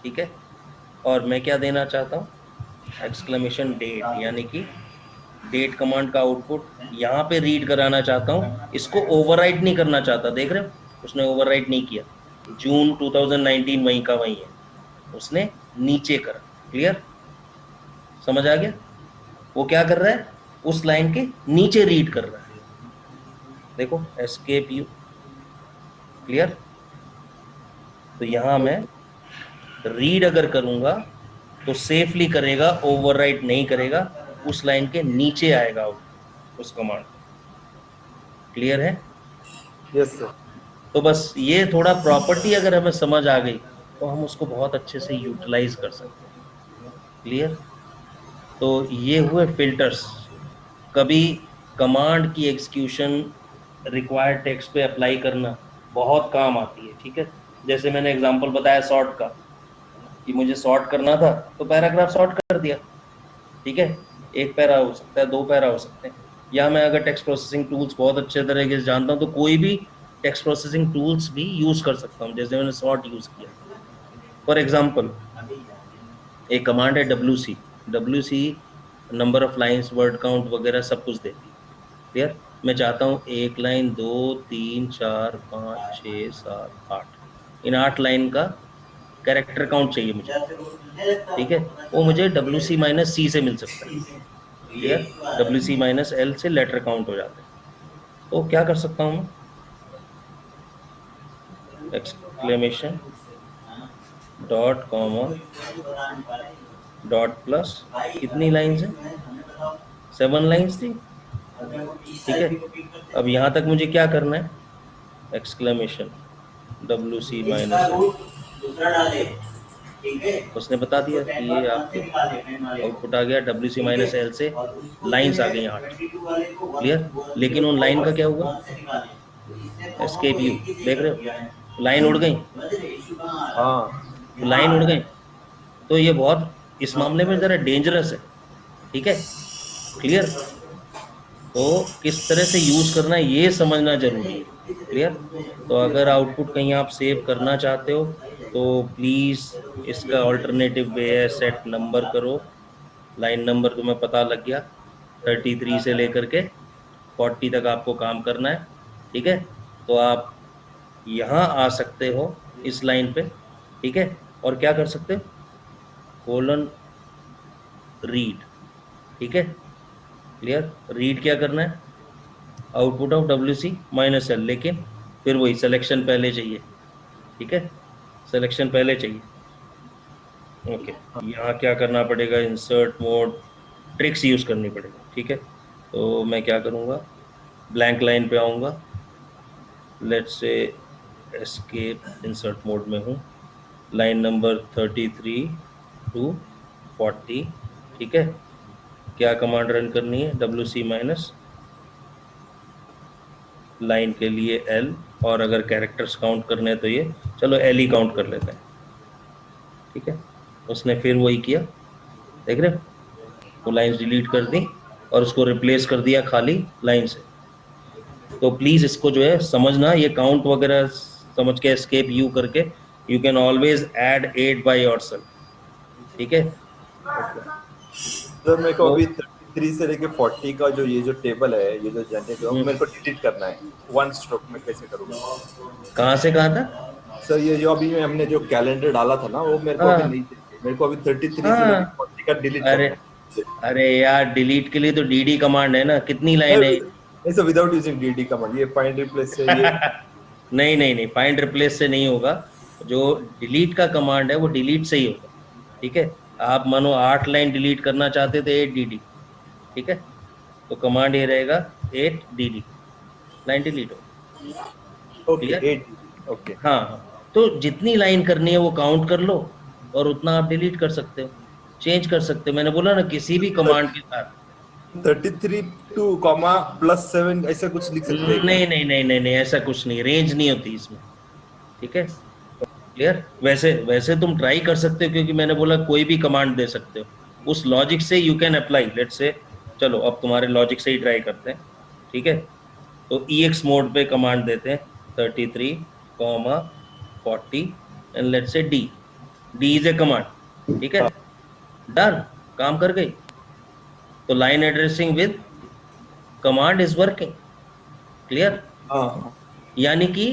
ठीक है? और मैं क्या देना चाहता हूँ, एक्सक्लेमेशन डेट, यानी कि डेट कमांड का आउटपुट यहाँ पे रीड कराना चाहता हूँ, इसको ओवरराइट नहीं करना चाहता। देख रहे हो उसने ओवरराइट नहीं किया, जून 2019 वहीं का वहीं है, उसने नीचे करा। क्लियर? समझ आ गया? वो क्या कर रहा है, उस लाइन के नीचे रीड कर रहा है, देखो एस्केप यू। क्लियर? तो यहां मैं रीड अगर करूंगा तो सेफली करेगा, ओवरराइट नहीं करेगा, उस लाइन के नीचे आएगा उस कमांड। क्लियर है? Yes sir. तो बस ये थोड़ा प्रॉपर्टी अगर हमें समझ आ गई तो हम उसको बहुत अच्छे से यूटिलाइज कर सकते हैं। क्लियर? तो ये हुए फिल्टर्स। कभी कमांड की एग्जीक्यूशन रिक्वायर्ड टेक्स्ट पे अप्लाई करना बहुत काम आती है, ठीक है? जैसे मैंने एग्जांपल बताया सॉर्ट का, कि मुझे सॉर्ट करना था तो पैराग्राफ सॉर्ट कर दिया, ठीक है? 1 पैरा हो सकता है, 2 पैरा हो सकते हैं। या मैं अगर टेक्स्ट प्रोसेसिंग टूल्स बहुत अच्छे तरीके से जानता हूँ तो कोई भी टेक्स्ट प्रोसेसिंग टूल्स भी यूज कर सकता हूँ, जैसे मैंने सॉर्ट यूज किया। फॉर एग्जाम्पल एक कमांड है WC number of lines, word count वगैरह सब कुछ देती है। क्लियर? मैं चाहता हूँ 1 लाइन 2 3 4 5 6 7 8, इन 8 लाइन का कैरेक्टर काउंट चाहिए मुझे, ठीक है? वो मुझे WC-C से मिल सकता है। क्लियर? WC-L से लेटर काउंट हो जाते हैं। तो क्या कर सकता हूँ मैं, exclamation dot comma dot plus कितनी लाइन्स है, 7 लाइन्स थी, ठीक है। अब यहाँ तक मुझे क्या करना है, एक्सक्लेमेशन WC माइनस उसने बता दिया कि ये आपके आउटपुट आ गया WC माइनस एल से लाइन्स आ गई 8, क्लियर। लेकिन उन लाइन का क्या हुआ, एस्केप यू, देख रहे हो लाइन उड़ गई, हाँ लाइन उड़ गई। तो ये बहुत इस मामले में ज़रा डेंजरस है, ठीक है, क्लियर। तो किस तरह से यूज़ करना है ये समझना जरूरी है, क्लियर। तो अगर आउटपुट कहीं आप सेव करना चाहते हो तो प्लीज़ इसका ऑल्टरनेटिव वे है, सेट नंबर करो, लाइन नंबर तुम्हें पता लग गया, 33 से लेकर के 40 तक आपको काम करना है, ठीक है। तो आप यहाँ आ सकते हो इस लाइन पे, ठीक है, और क्या कर सकते हो, कोलन रीड, ठीक है, क्लियर। रीड क्या करना है, output of WC minus L, लेकिन फिर वही सिलेक्शन पहले चाहिए, ठीक है, सिलेक्शन पहले चाहिए, ओके। यहाँ क्या करना पड़ेगा, इंसर्ट मोड ट्रिक्स यूज़ करनी पड़ेगी, ठीक है। तो मैं क्या करूँगा, ब्लैंक लाइन पे आऊँगा, let's say escape insert mode में हूँ, लाइन नंबर 33 to 40, ठीक है। क्या कमांड रन करनी है, WC माइनस लाइन के लिए L, और अगर कैरेक्टर्स काउंट करने हैं तो ये चलो L ही काउंट कर लेते हैं, ठीक है। उसने फिर वही किया, देख रहे हो, वो लाइन्स डिलीट कर दी और उसको रिप्लेस कर दिया खाली लाइन से। तो प्लीज़ इसको जो है समझना, ये काउंट वगैरह समझ के एस्केप यू करके you can always add 8 by yourself, ठीक है। सर मेरे को अभी 33 से लेके 40 का जो ये जो टेबल है, ये जो जनरेट हुआ, मेरे को डिलीट करना है, वन स्ट्रोक में कैसे करूँगा? कहाँ से कहाँ था सर ये जो अभी हमने जो कैलेंडर डाला था ना, वो मेरे को अभी नहीं चाहिए, मेरे को अभी 33 से लेके 40 का डिलीट करना है। अरे यार डिलीट के लिए तो DD कमांड है ना, कितनी लाइन है ऐसा विदाउट यूजिंग DD कमांड, ये फाइंड रिप्लेस से ये नहीं फाइंड रिप्लेस से नहीं होगा, जो डिलीट का कमांड है वो डिलीट से ही होगा, ठीक है। आप मानो 8 लाइन डिलीट करना चाहते थे 8 DD, ठीक है, तो कमांड ये रहेगा 8 DD, लाइन डिलीट हो, ओके 8 ओके। हाँ, तो जितनी लाइन करनी है वो काउंट कर लो और उतना आप डिलीट कर सकते हो, चेंज कर सकते हो। मैंने बोला ना किसी भी कमांड के साथ 33 टू कॉमा +7 ऐसा कुछ लिख सकते हैं? नहीं ऐसा कुछ नहीं, रेंज नहीं होती इसमें, ठीक है, क्लियर। वैसे तुम ट्राई कर सकते हो, क्योंकि मैंने बोला कोई भी कमांड दे सकते हो, उस लॉजिक से you can apply, let's say चलो अब तुम्हारे लॉजिक से ही ट्राई करते हैं, ठीक है। तो EX मोड पे कमांड देते हैं 33, 40 and let's say D is a command, ठीक है, डन, काम कर गई। तो line addressing with command is working, clear. यानी कि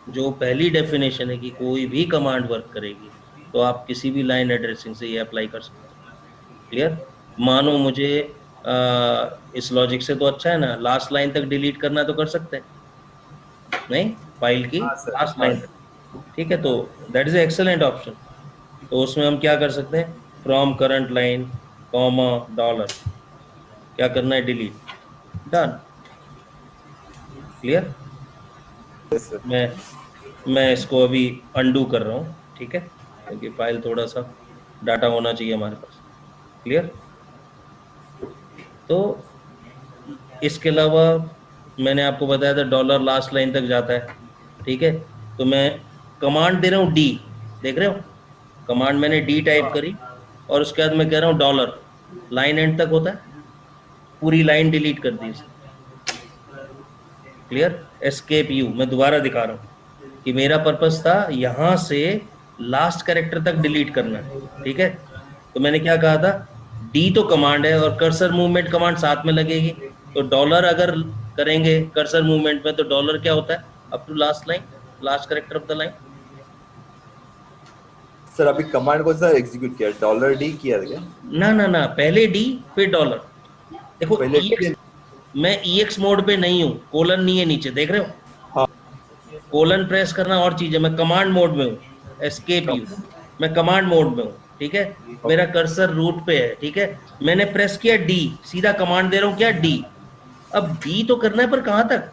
जो पहली डेफिनेशन है कि कोई भी कमांड वर्क करेगी, तो आप किसी भी लाइन एड्रेसिंग से ये अप्लाई कर सकते हैं, क्लियर। मानो मुझे इस लॉजिक से तो अच्छा है ना, लास्ट लाइन तक डिलीट करना तो कर सकते हैं, नहीं, फाइल की लास्ट लाइन तक, ठीक है। तो दैट इज एक्सेलेंट ऑप्शन। तो उसमें हम क्या कर सकते हैं, फ्रॉम करंट लाइन कॉमा $, क्या करना है, डिलीट, डन, क्लियर। मैं इसको अभी अंडू कर रहा हूँ, ठीक है, क्योंकि फाइल थोड़ा सा डाटा होना चाहिए हमारे पास, क्लियर। तो इसके अलावा मैंने आपको बताया था $, लास्ट लाइन तक जाता है, ठीक है। तो मैं कमांड दे रहा हूँ D, देख रहे हो, कमांड मैंने D टाइप करी और उसके बाद मैं कह रहा हूँ $, लाइन एंड तक होता है, पूरी लाइन डिलीट कर दी, क्लियर। एस्केप यू, मैं दोबारा दिखा रहा हूँ कि मेरा पर्पस था यहाँ से लास्ट कैरेक्टर तक डिलीट करना है, ठीक है। तो मैंने क्या कहा था, D तो कमांड है और कर्सर मूवमेंट कमांड साथ में लगेगी, तो $, अगर करेंगे कर्सर मूवमेंट में तो $, क्या होता है, up to last line, last character of the line. Sir अभी कमांड को सर एग्जीक्यूट किया, $D किया क्या? ना पहले D फिर $। देखो पहले मैं EX मोड पे नहीं हूँ, कोलन नहीं है नीचे, देख रहे हो, हाँ। कोलन प्रेस करना और चीज है, मैं कमांड मोड में हूँ, एस्केप यू, मैं कमांड मोड में हूँ, ठीक है, मेरा कर्सर रूट पे है, ठीक है, मैंने प्रेस किया डी, सीधा कमांड दे रहा हूँ क्या, डी। अब डी तो करना है, पर कहां तक,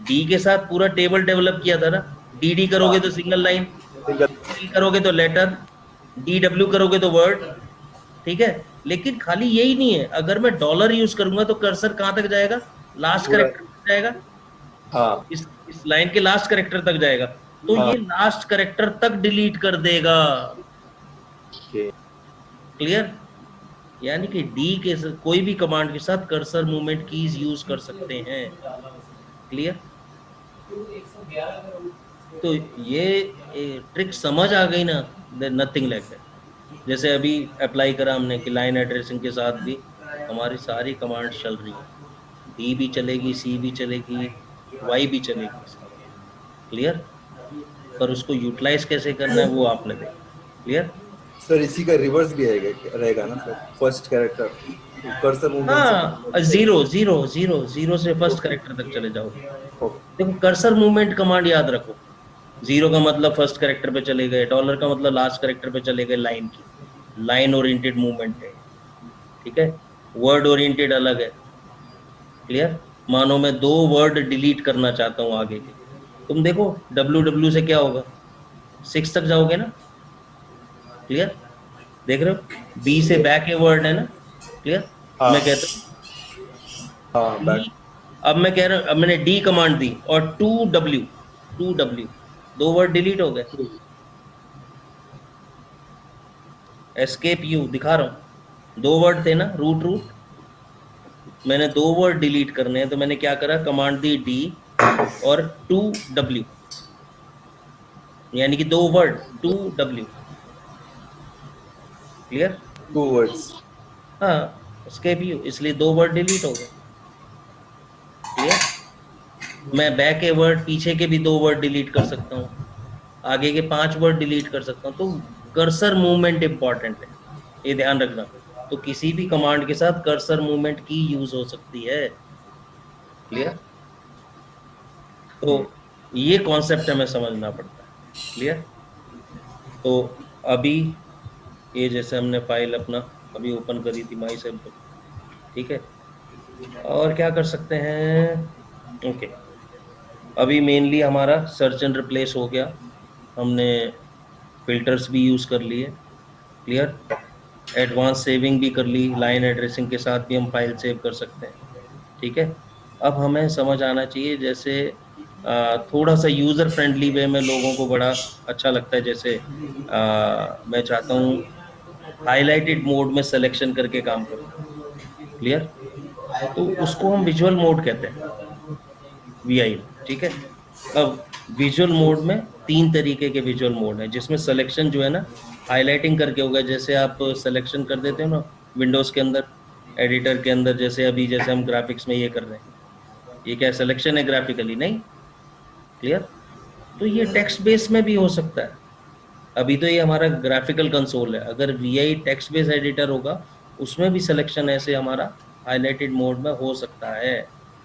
डी के साथ पूरा टेबल डेवलप किया था ना, डी करोगे तो सिंगल लाइन, डी करोगे तो लेटर, डी डब्ल्यू करोगे तो वर्ड, ठीक है। लेकिन खाली यही नहीं है, अगर मैं डॉलर यूज करूंगा तो कर्सर कहां तक जाएगा, लास्ट करेक्टर तक जाएगा, हाँ इस लाइन के लास्ट करेक्टर तक जाएगा, तो हाँ। ये लास्ट करेक्टर तक डिलीट कर देगा। ओके क्लियर, यानी कि डी के कोई भी कमांड के साथ कर्सर मूवमेंट कीज यूज कर सकते हैं। क्लियर, तो ये ट्रिक समझ आ गई ना, नथिंग लाइक दैट। जैसे अभी अप्लाई करा हमने कि लाइन एड्रेसिंग के साथ भी हमारी सारी कमांड चल रही है, डी भी चलेगी, सी भी चलेगी, वाई भी चलेगी। क्लियर, पर उसको यूटिलाइज कैसे करना है वो आपने देखा। क्लियर, सर इसी का रिवर्स भी रहेगा ना sir, first character cursor movement हाँ, जीरो जीरो जीरो जीरो से फर्स्ट कैरेक्टर तक चले जाओगे। से। देखो कर्सर मूवमेंट कमांड याद रखो, जीरो का मतलब फर्स्ट कैरेक्टर पे चले गए, डॉलर का मतलब लास्ट कैरेक्टर पे चले गए, लाइन की, लाइन ओरिएंटेड मूवमेंट है, ठीक है। वर्ड ओरिएंटेड अलग है। क्लियर, मानो मैं 2 वर्ड डिलीट करना चाहता हूँ आगे के, तुम देखो डब्ल्यू से क्या होगा, 6 तक जाओगे ना। क्लियर, देख रहे हो, बी से बैक ए वर्ड है ना। क्लियर, हाँ। मैं कहता हूँ हाँ बैक। अब मैं कह रहा हूँ, अब मैंने डी कमांड दी और 2W 2 वर्ड डिलीट हो गए। एस्केप यू दिखा रहा हूँ, 2 वर्ड थे ना, रूट, मैंने 2 वर्ड डिलीट करने हैं, तो मैंने क्या करा, कमांड दी डी और 2W, यानी कि 2 वर्ड 2W। Clear, 2 words. हाँ, एस्केप यू, इसलिए 2 वर्ड डिलीट हो गए। क्लियर, मैं बैक ए वर्ड, पीछे के भी 2 वर्ड डिलीट कर सकता हूँ, आगे के 5 वर्ड डिलीट कर सकता हूँ। तो कर्सर मूवमेंट इंपॉर्टेंट है, ये ध्यान रखना। तो किसी भी कमांड के साथ कर्सर मूवमेंट की यूज हो सकती है। क्लियर, तो ये कॉन्सेप्ट हमें समझना पड़ता है। क्लियर, तो अभी ये जैसे हमने फाइल अपना अभी ओपन करी थी माई सैम्पल, ठीक है, और क्या कर सकते हैं। ओके, अभी मेनली हमारा सर्च एंड रिप्लेस हो गया, हमने फिल्टर्स भी यूज़ कर लिए। क्लियर, एडवांस सेविंग भी कर ली, लाइन एड्रेसिंग के साथ भी हम फाइल सेव कर सकते हैं। ठीक है, अब हमें समझ आना चाहिए, जैसे थोड़ा सा यूज़र फ्रेंडली वे में लोगों को बड़ा अच्छा लगता है, जैसे मैं चाहता हूँ हाईलाइटेड मोड में सिलेक्शन करके काम करूँ। क्लियर, तो उसको हम विजुअल मोड कहते हैं, VI। ठीक है, अब विजुअल मोड में 3 तरीके के विजुअल मोड हैं, जिसमें सिलेक्शन जो है ना हाईलाइटिंग करके होगा, जैसे आप सिलेक्शन कर देते हो ना विंडोज़ के अंदर, एडिटर के अंदर, जैसे अभी जैसे हम ग्राफिक्स में ये कर रहे हैं, ये क्या सिलेक्शन है ग्राफिकली, नहीं। क्लियर, तो ये टेक्स्ट बेस में भी हो सकता है। अभी तो ये हमारा ग्राफिकल कंसोल है, अगर VI टेक्स्ट बेस एडिटर होगा उसमें भी सिलेक्शन ऐसे हमारा हाईलाइटेड मोड में हो सकता है।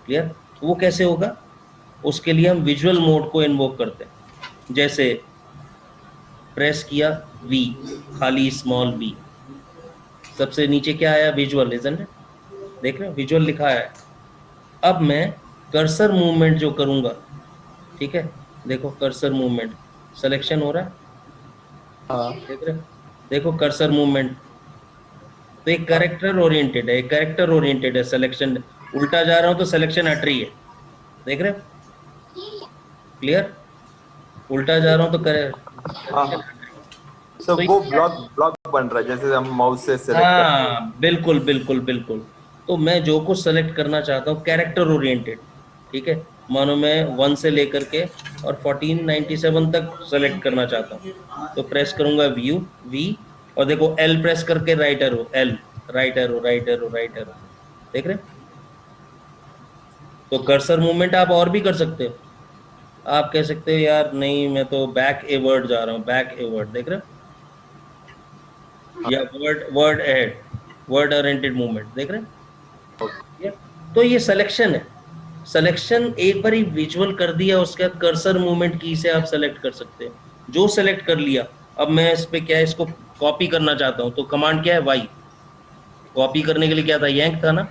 क्लियर, वो कैसे होगा, उसके लिए हम विजुअल मोड को इन्वोक करते हैं। जैसे प्रेस किया V, खाली स्मॉल v, सबसे नीचे क्या आया, विजुअल, इजंट इट, देख रहे हो विजुअल लिखा है। अब मैं कर्सर मूवमेंट जो करूंगा, ठीक है, देखो कर्सर मूवमेंट सिलेक्शन हो रहा है, हाँ देख रहे हो, देखो कर्सर मूवमेंट, तो एक कैरेक्टर ओरिएंटेड है, एक कैरेक्टर ओरिएंटेड है, सिलेक्शन उल्टा जा रहा हूं तो सिलेक्शन हट रही है, देख रहे हो। क्लियर, उल्टा जा रहा हूं तो करे, हाँ सो तो वो ब्लॉक बन रहा है, जैसे हम माउस से सेलेक्ट करते हैं। हाँ बिल्कुल बिल्कुल बिल्कुल। तो मैं जो कुछ सेलेक्ट करना चाहता हूँ कैरेक्टर ओरिएंटेड, ठीक है, मानो मैं 1 से लेकर के और 1497 तक सेलेक्ट करना चाहता हूँ, तो प्रेस करूंगा व्यू V, और देखो L प्रेस करके right arrow, L right arrow right arrow right arrow, देख रहे। तो कर्सर मूवमेंट आप और भी कर सकते हो, आप कह सकते हो यार नहीं मैं तो बैक ए वर्ड जा रहा हूँ, बैक ए वर्ड, देख रहे हो, या word ahead, word oriented movement, देख रहे हैं। तो ये सिलेक्शन है, सिलेक्शन एक बार ही विजुअल कर दिया, उसके बाद कर्सर मूवमेंट की से आप सेलेक्ट कर सकते हो, जो सेलेक्ट कर लिया। अब मैं इस पे क्या है, इसको कॉपी करना चाहता हूँ तो कमांड क्या है, वाई। कॉपी करने के लिए क्या था, यैंक था ना,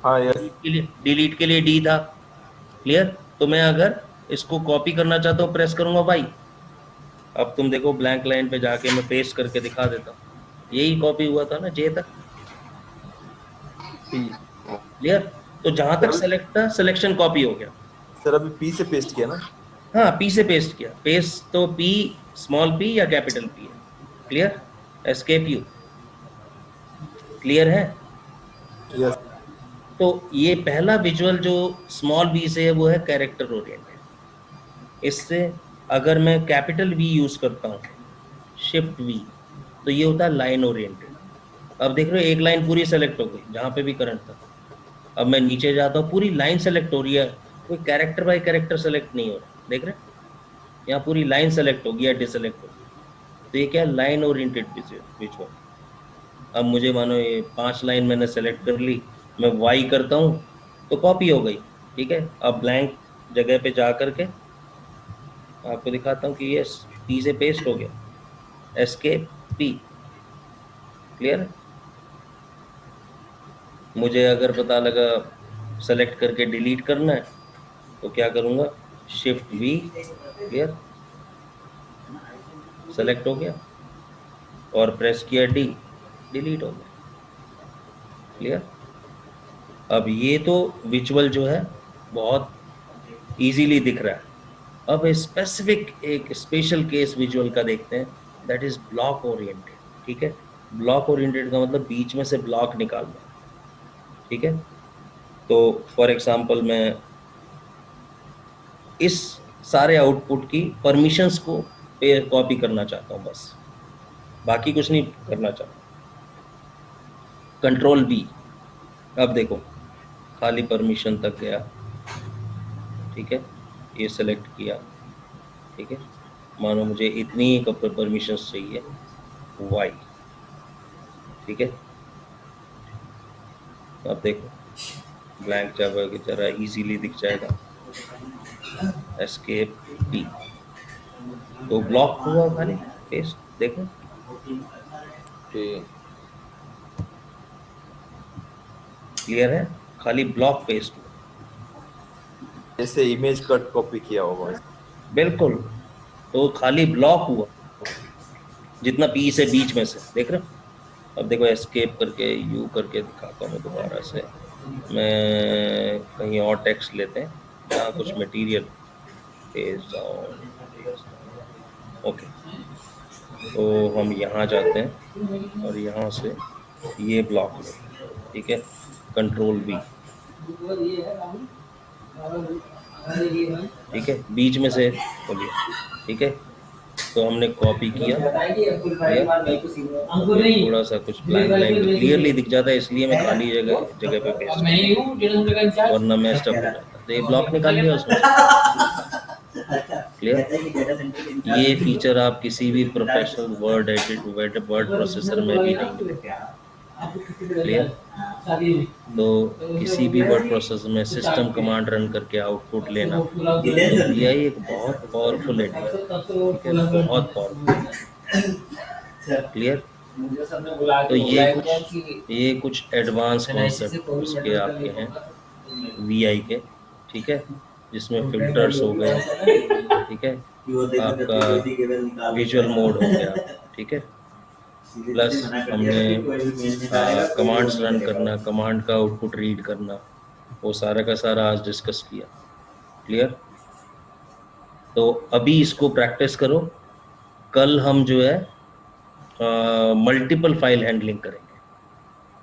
हाँ यस डिलीट के लिए डी था। क्लियर। तो मैं अगर इसको कॉपी करना चाहता हूँ प्रेस करूंगा वाई। अब तुम देखो ब्लैंक लाइन पे जाके मैं पेस्ट करके दिखा देता हूँ, यही कॉपी हुआ था ना जे तक। पी। क्लियर। तो जहां तक सेलेक्ट था सिलेक्शन कॉपी हो गया। सर अभी पी से पेस्ट किया ना? हाँ पी से पेस्ट किया। पेस्ट तो पी स्मॉल पी या कैपिटल पी है। क्लियर। Escape you. क्लियर है। यस तो ये पहला विजुअल जो स्मॉल वी से है वो है कैरेक्टर ओरिएंटेड। इससे अगर मैं कैपिटल वी यूज करता हूँ, शिफ्ट वी, तो ये होता है लाइन ओरिएंटेड। अब देख रहे हो एक लाइन पूरी सेलेक्ट हो गई जहां पे भी करंट था। अब मैं नीचे जाता हूँ, पूरी लाइन सेलेक्ट हो रही है, कोई कैरेक्टर बाय कैरेक्टर सेलेक्ट नहीं हो रहा। देख रहे हैं यहाँ पूरी लाइन सेलेक्ट होगी या डिसेलेक्ट होगी। तो ये क्या है, लाइन ओरिएंटेड विजुअल। अब मुझे मानो ये 5 लाइन मैंने सेलेक्ट कर ली, मैं वाई करता हूँ तो कॉपी हो गई। ठीक है। अब ब्लैंक जगह पे जा करके आपको दिखाता हूँ कि ये पी से पेस्ट हो गया, एस्केप पी। क्लियर। मुझे अगर पता लगा सेलेक्ट करके डिलीट करना है तो क्या करूँगा, शिफ्ट वी। क्लियर। सेलेक्ट हो गया और प्रेस किया डी, डिलीट हो गया। क्लियर। अब ये तो विजुअल जो है बहुत इजीली दिख रहा है। अब स्पेसिफिक एक स्पेशल केस विजुअल का देखते हैं, दैट इज ब्लॉक ओरिएंटेड। ठीक है। ब्लॉक ओरिएंटेड का मतलब बीच में से ब्लॉक निकालना। ठीक है। तो फॉर एग्जांपल मैं इस सारे आउटपुट की परमिशंस को पे कॉपी करना चाहता हूँ, बस बाकी कुछ नहीं करना चाहता। Control B. अब देखो खाली परमिशन तक गया। ठीक है। ये सेलेक्ट किया। ठीक है। मानो मुझे इतनी ही परमिशंस चाहिए, वाई। ठीक है। अब देखो ब्लैंक जावा की तरह इजीली दिख जाएगा, एस्केप पी। तो ब्लॉक हुआ खाली पेस्ट। देखो क्लियर है, खाली ब्लॉक पेस्ट हुआ। जैसे इमेज कट कॉपी किया होगा। बिल्कुल। तो खाली ब्लॉक हुआ जितना पी से बीच में से, देख रहे हो। अब देखो एस्केप करके यू करके दिखाता हूँ दोबारा से। मैं कहीं और टेक्स्ट लेते हैं जहाँ कुछ मटेरियल पेज डाउन। ओके। तो हम यहाँ जाते हैं और यहाँ से ये ब्लॉक लेते हैं। ठीक है। Control B. ठीक है। बीच में से बोलिए। ठीक है। तो हमने कॉपी किया, थोड़ा सा कुछ ब्लैंक लाइन क्लियरली दिख जाता है, इसलिए मैं खाली जगह पे पेस्ट करता हूं, वरना मैं स्टक हो जाता। तो ये ब्लॉक निकाल लिया उसमें। क्लियर। ये फीचर आप किसी भी professional word edit word processor में भी नहीं मिलेगा। क्लियर। तो किसी भी वर्ड प्रोसेसर में सिस्टम कमांड रन करके आउटपुट लेना, ये एक बहुत पावरफुल आइडिया है, बहुत पावरफुल। क्लियर। तो ये कुछ एडवांस कॉन्सेप्ट उसके आपके हैं वीआई के। ठीक है। जिसमें फिल्टर्स हो गए। ठीक है। आपका विजुअल मोड हो गया। ठीक है। प्लस हमने कमांड्स रन करना, कमांड का आउटपुट रीड करना, वो सारा का सारा आज डिस्कस किया। क्लियर। तो अभी इसको प्रैक्टिस करो, कल हम जो है मल्टीपल फाइल हैंडलिंग करेंगे।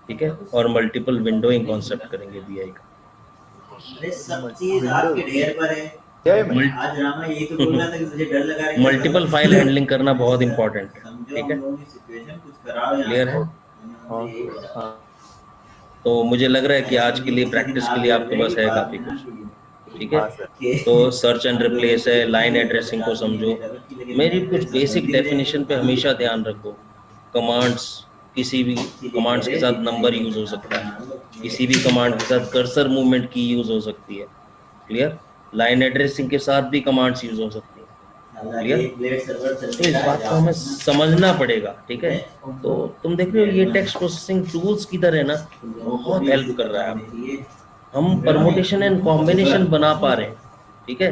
ठीक है। और मल्टीपल विंडोइंग कॉन्सेप्ट करेंगे वीआई का। सब चीज आपके ढेर पर है। आज रामा ये तो बोल रहा था कि मुझे डर लगा रहा है। मल्टीपल फाइल हैंडलिंग करना बहुत इंपॉर्टेंट है। ठीक है। क्लियर है। तो मुझे लग रहा है कि आज के लिए प्रैक्टिस के लिए आपके पास है काफी कुछ। ठीक है। तो सर्च एंड रिप्लेस है, लाइन एड्रेसिंग को समझो, मेरी कुछ बेसिक डेफिनेशन पे हमेशा ध्यान रखो। कमांड्स, किसी भी कमांड्स के साथ नंबर यूज हो सकता है, किसी भी कमांड के साथ कर्सर मूवमेंट की यूज हो सकती है। क्लियर। लाइन एड्रेसिंग के साथ भी कमांड्स यूज हो सकती है। तो इस बात को हमें समझना पड़ेगा, ठीक है। तो तुम देख रहे हो ये टेक्स्ट प्रोसेसिंग टूल्स किधर है ना, बहुत हेल्प कर रहा है आपको। हम परमुटेशन एंड कॉम्बिनेशन बना पा रहे हैं, ठीक है।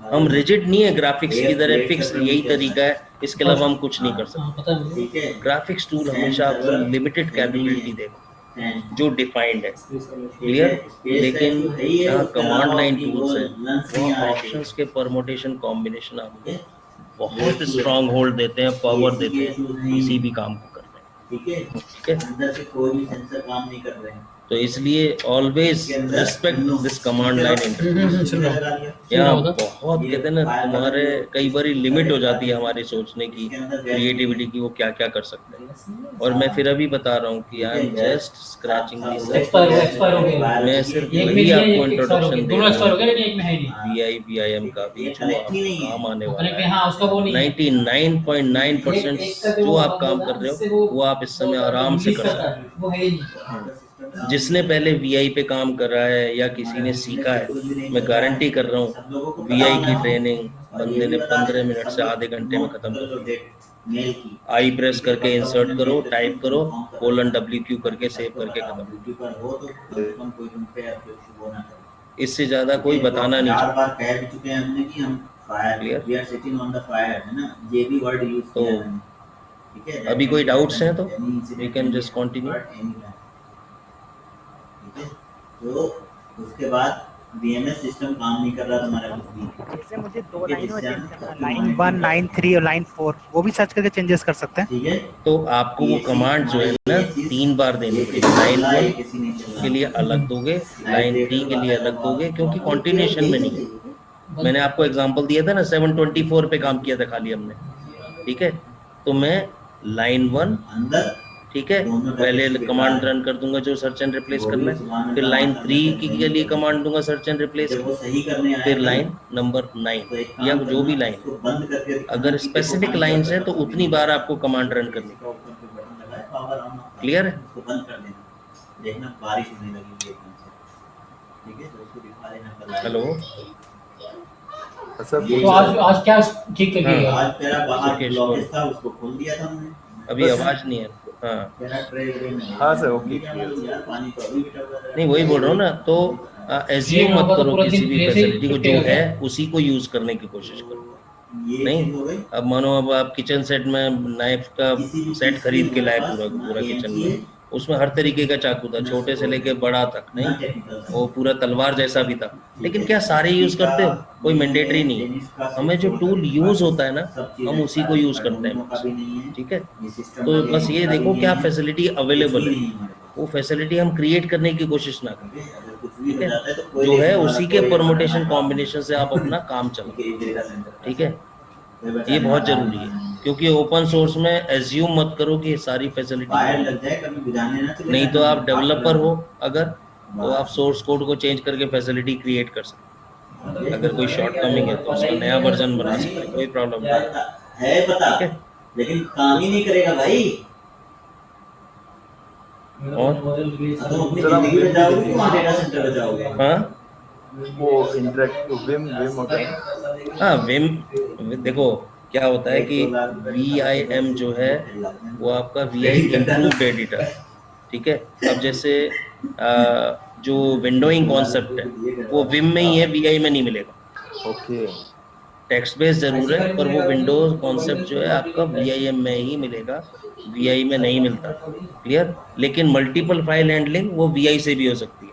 हम रिजिड नहीं है, ग्राफिक्स किधर है, फिक्स यही तरीका है, इसके अलावा हम कुछ नहीं कर सकते। ग्राफिक्स टूल हमेशा आपको लिमिटेड कैपेबिलिटी देगा जो डिफाइंड है, क्लियर। लेकिन जहाँ कमांड लाइन टूल्स है वहाँ ऑप्शंस के परमुटेशन कॉम्बिनेशन आपको बहुत स्ट्रांग होल्ड देते हैं, पावर देते हैं किसी भी काम को करने, ठीक है। अंदर से कोई भी सेंसर काम नहीं कर रहे हैं, तो इसलिए always respect this command line interface. यहाँ बहुत कहते हैं ना, तुम्हारे कई बार लिमिट हो जाती है हमारी सोचने की, क्रिएटिविटी की, वो क्या क्या कर सकते हैं। और मैं फिर अभी बता रहा हूँ कि I am just scratching the surface. मैं सिर्फ वही आपको इंट्रोडक्शन दे रहा हूँ VIM का भी, जो आपको काम आने वाला है। 99.9% जो आप काम कर रहे हो वो आप इस समय आराम से कर सकते हो। जिसने पहले VI पे काम कर रहा है या किसी ने सीखा है, मैं गारंटी कर रहा हूँ VI की ट्रेनिंग बंदे ने 15 मिनट से आधे घंटे में खत्म कर दी। आई प्रेस करके इंसर्ट करो, टाइप करो, :WQ करके सेव करके खत्म। इससे ज्यादा कोई बताना नहीं चाहता। बार कह भी चुके हैं हमने कि हम fire, we are sitting on the fire, है ना, ये भी वर्ड यूज किया है, ठीक है। अभी कोई डाउट्स हैं तो वी कैन जस्ट कंटिन्यू। तो उसके बाद BMS सिस्टम काम नहीं कर रहा तुम्हारा कुछ भी। जैसे मुझे दो लाइनों में चेंज करना, लाइन 1, लाइन 3 और लाइन 4, वो भी सर्च करके चेंजेस कर सकते हैं, ठीक है। तो आपको वो कमांड जो है ना 3 बार देनी पड़ेगी। लाइन 1 के लिए अलग दोगे, लाइन 3 के लिए अलग दोगे, क्योंकि कॉन्टिन्यूएशन में नहीं है। मैंने आपको एग्जांपल दिया था ना, 724 पे काम किया था खाली हमने, ठीक है। तो मैं लाइन 1 अंदर, ठीक है, पहले कमांड रन कर दूंगा जो सर्च एंड रिप्लेस करना है, फिर लाइन 3 के लिए कमांड दूंगा सर्च एंड रिप्लेस, फिर लाइन नंबर 9 या जो भी लाइन। अगर स्पेसिफिक लाइंस है तो उतनी बार आपको कमांड रन करनी है, क्लियर है। देखना बारिश होने लगी है, ठीक है, तो उसको दिखा देना। हेलो, तो आज क्या ठीक कर दिया? आज तेरा बाहर ब्लॉकेज था, उसको खोल दिया था हमने। अभी आवाज नहीं है। हाँ सर, ओके। नहीं, वही बोल रहा हूँ ना, तो एज्यूम मत करो किसी भी फैसिलिटी को, जो है उसी को यूज करने की कोशिश करो। नहीं, अब मानो अब आप किचन सेट में नाइफ का सेट खरीद के लाए पूरा किचन में, उसमें हर तरीके का चाकू था, छोटे से लेके बड़ा तक, नहीं वो पूरा तलवार जैसा भी था। लेकिन क्या सारे यूज करते हो? कोई मैंडेटरी नहीं है। हमें जो टूल यूज होता है ना, हम उसी को यूज करते हैं, ठीक है। तो बस ये देखो क्या फैसिलिटी अवेलेबल है, वो फैसिलिटी हम क्रिएट करने की कोशिश ना करें, ठीक है। जो है उसी के परमुटेशन कॉम्बिनेशन से आप अपना काम चलाओ, ठीक है। ये बहुत जरूरी है, क्योंकि ओपन सोर्स में एज्यूम मत करो कि सारी फैसिलिटी, नहीं तो आप डेवलपर हो अगर, तो आप सोर्स कोड को चेंज करके फैसिलिटी क्रिएट कर सकते हैं। अगर कोई शॉर्टकमिंग है तो उसका नया वर्जन बना सकते हैं, कोई प्रॉब्लम नहीं है, पता, ठीक है। लेकिन काम ही नहीं करेगा भाई। और तुम अपनी जिंदगी में जाओगे, तुम डेटा सेंटर में जाओगे। हाँ, वो इंटरेक्टिव विम होता है। हाँ, विम देखो क्या होता है कि VIM जो है वो आपका VI इम्प्रूव्ड एडिटर, ठीक है। अब जैसे जो विंडोइंग कॉन्सेप्ट है वो विम में ही है, VI में नहीं मिलेगा। ओके, टेक्स्ट बेस जरूर है, पर वो विंडोज कॉन्सेप्ट जो है आपका VIM में ही मिलेगा, VI में नहीं मिलता, क्लियर। लेकिन मल्टीपल फाइल हैंडलिंग वो VI से भी हो सकती है।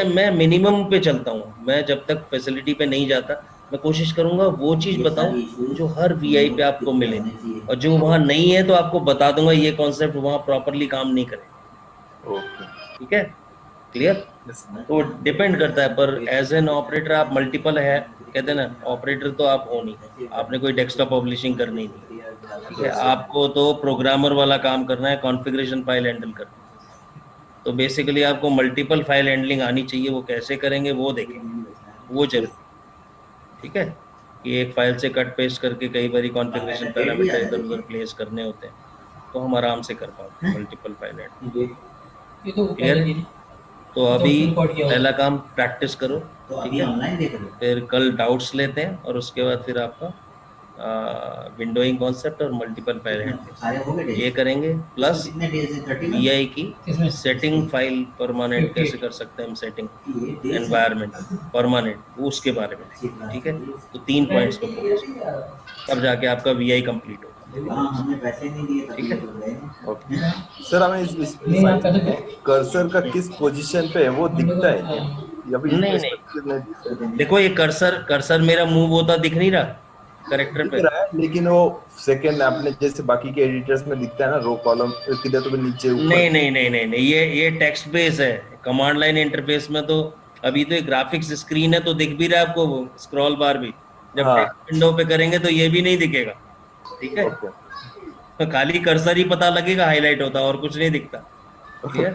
मैं मिनिमम पे चलता हूँ, मैं जब तक फैसिलिटी पे नहीं जाता मैं कोशिश करूंगा वो चीज बताऊं जो हर VI पे आपको मिले, और जो वहाँ नहीं है तो आपको बता दूंगा ये कॉन्सेप्ट वहाँ प्रॉपरली काम नहीं करे, ओके, ठीक है, क्लियर। तो डिपेंड करता है, पर एज एन ऑपरेटर आप मल्टीपल है, कहते हैं ना, ऑपरेटर तो आप हो नहीं, आपने कोई डेस्कटॉप पब्लिशिंग करनी नहीं, ठीक है। आपको तो प्रोग्रामर वाला काम करना है, कॉन्फ़िगरेशन फाइल हैंडल करना है। तो बेसिकली आपको मल्टीपल फाइल हैंडलिंग आनी चाहिए, वो कैसे करेंगे वो देखेंगे, वो जरूर, ठीक है। कि एक फाइल से कट पेस्ट करके कई बार कॉन्फ़िगरेशन पैरामीटर इधर उधर प्लेस करने होते हैं, तो हम आराम से कर पाते हैं मल्टीपल फाइल हैंडलिंग, क्लियर। तो अभी पहला काम प्रैक्टिस करो, ठीक है, फिर कल डाउट्स लेते हैं और उसके बाद फिर आपका विंडोइंग कॉन्सेप्ट और मल्टीपल पैरेंट सारे हो गए ये करेंगे, प्लस कितने डेज है 30 VI की किसमें? सेटिंग फाइल परमानेंट कैसे कर सकते हैं हम, सेटिंग एनवायरनमेंट परमानेंट, वो उसके बारे में, ठीक है। तो 3 पॉइंट्स पे फोकस, तब जाके आपका VI कंप्लीट होगा। हाँ, हमने पैसे नहीं दिए ठीक है। ओके सर, हमें इस नहीं, आप कहते कर्सर का किस पोजीशन पे है वो दिखता है क्या? या फिर नहीं, नहीं देखो ये कर्सर मेरा मूव होता दिख नहीं रहा करेक्टर दिख पे, रहा है, लेकिन वो सेकंड आपने जैसे बाकी के एडिटर्स में दिखता है ना, रो कॉलम किधर तो नीचे ऊपर। नहीं, ये टेक्स्ट बेस है। कमांड लाइन इंटरफेस में तो अभी तो ग्राफिक्स स्क्रीन है तो दिख भी रहा है आपको, स्क्रॉल बार भी। जब हाँ। टेक्स्ट विंडो पे करेंगे तो ये भी नहीं दिखेगा, ठीक है। ओके तो खाली कर्सर ही पता लगेगा, हाईलाइट होता और कुछ नहीं दिखता, ठीक है।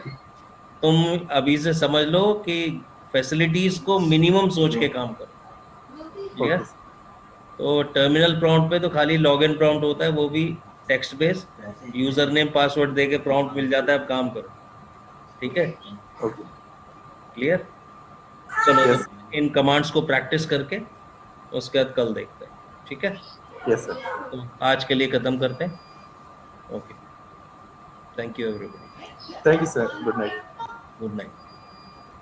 तुम अभी से समझ लो कि फैसिलिटीज को मिनिमम सोच के काम करो, ठीक है। तो टर्मिनल प्रॉम्प्ट पे तो खाली लॉगिन प्रॉम्प्ट होता है, वो भी text base, user name password दे के प्रॉम्प्ट मिल जाता है, अब काम करो, ठीक है। Okay clear? चलो Yes. तो इन कमांड्स को प्रैक्टिस करके उसके बाद कल देखते हैं, ठीक है। Yes sir. तो आज के लिए खत्म करते हैं। Okay, thank you everybody, thank you sir, good night. Good night.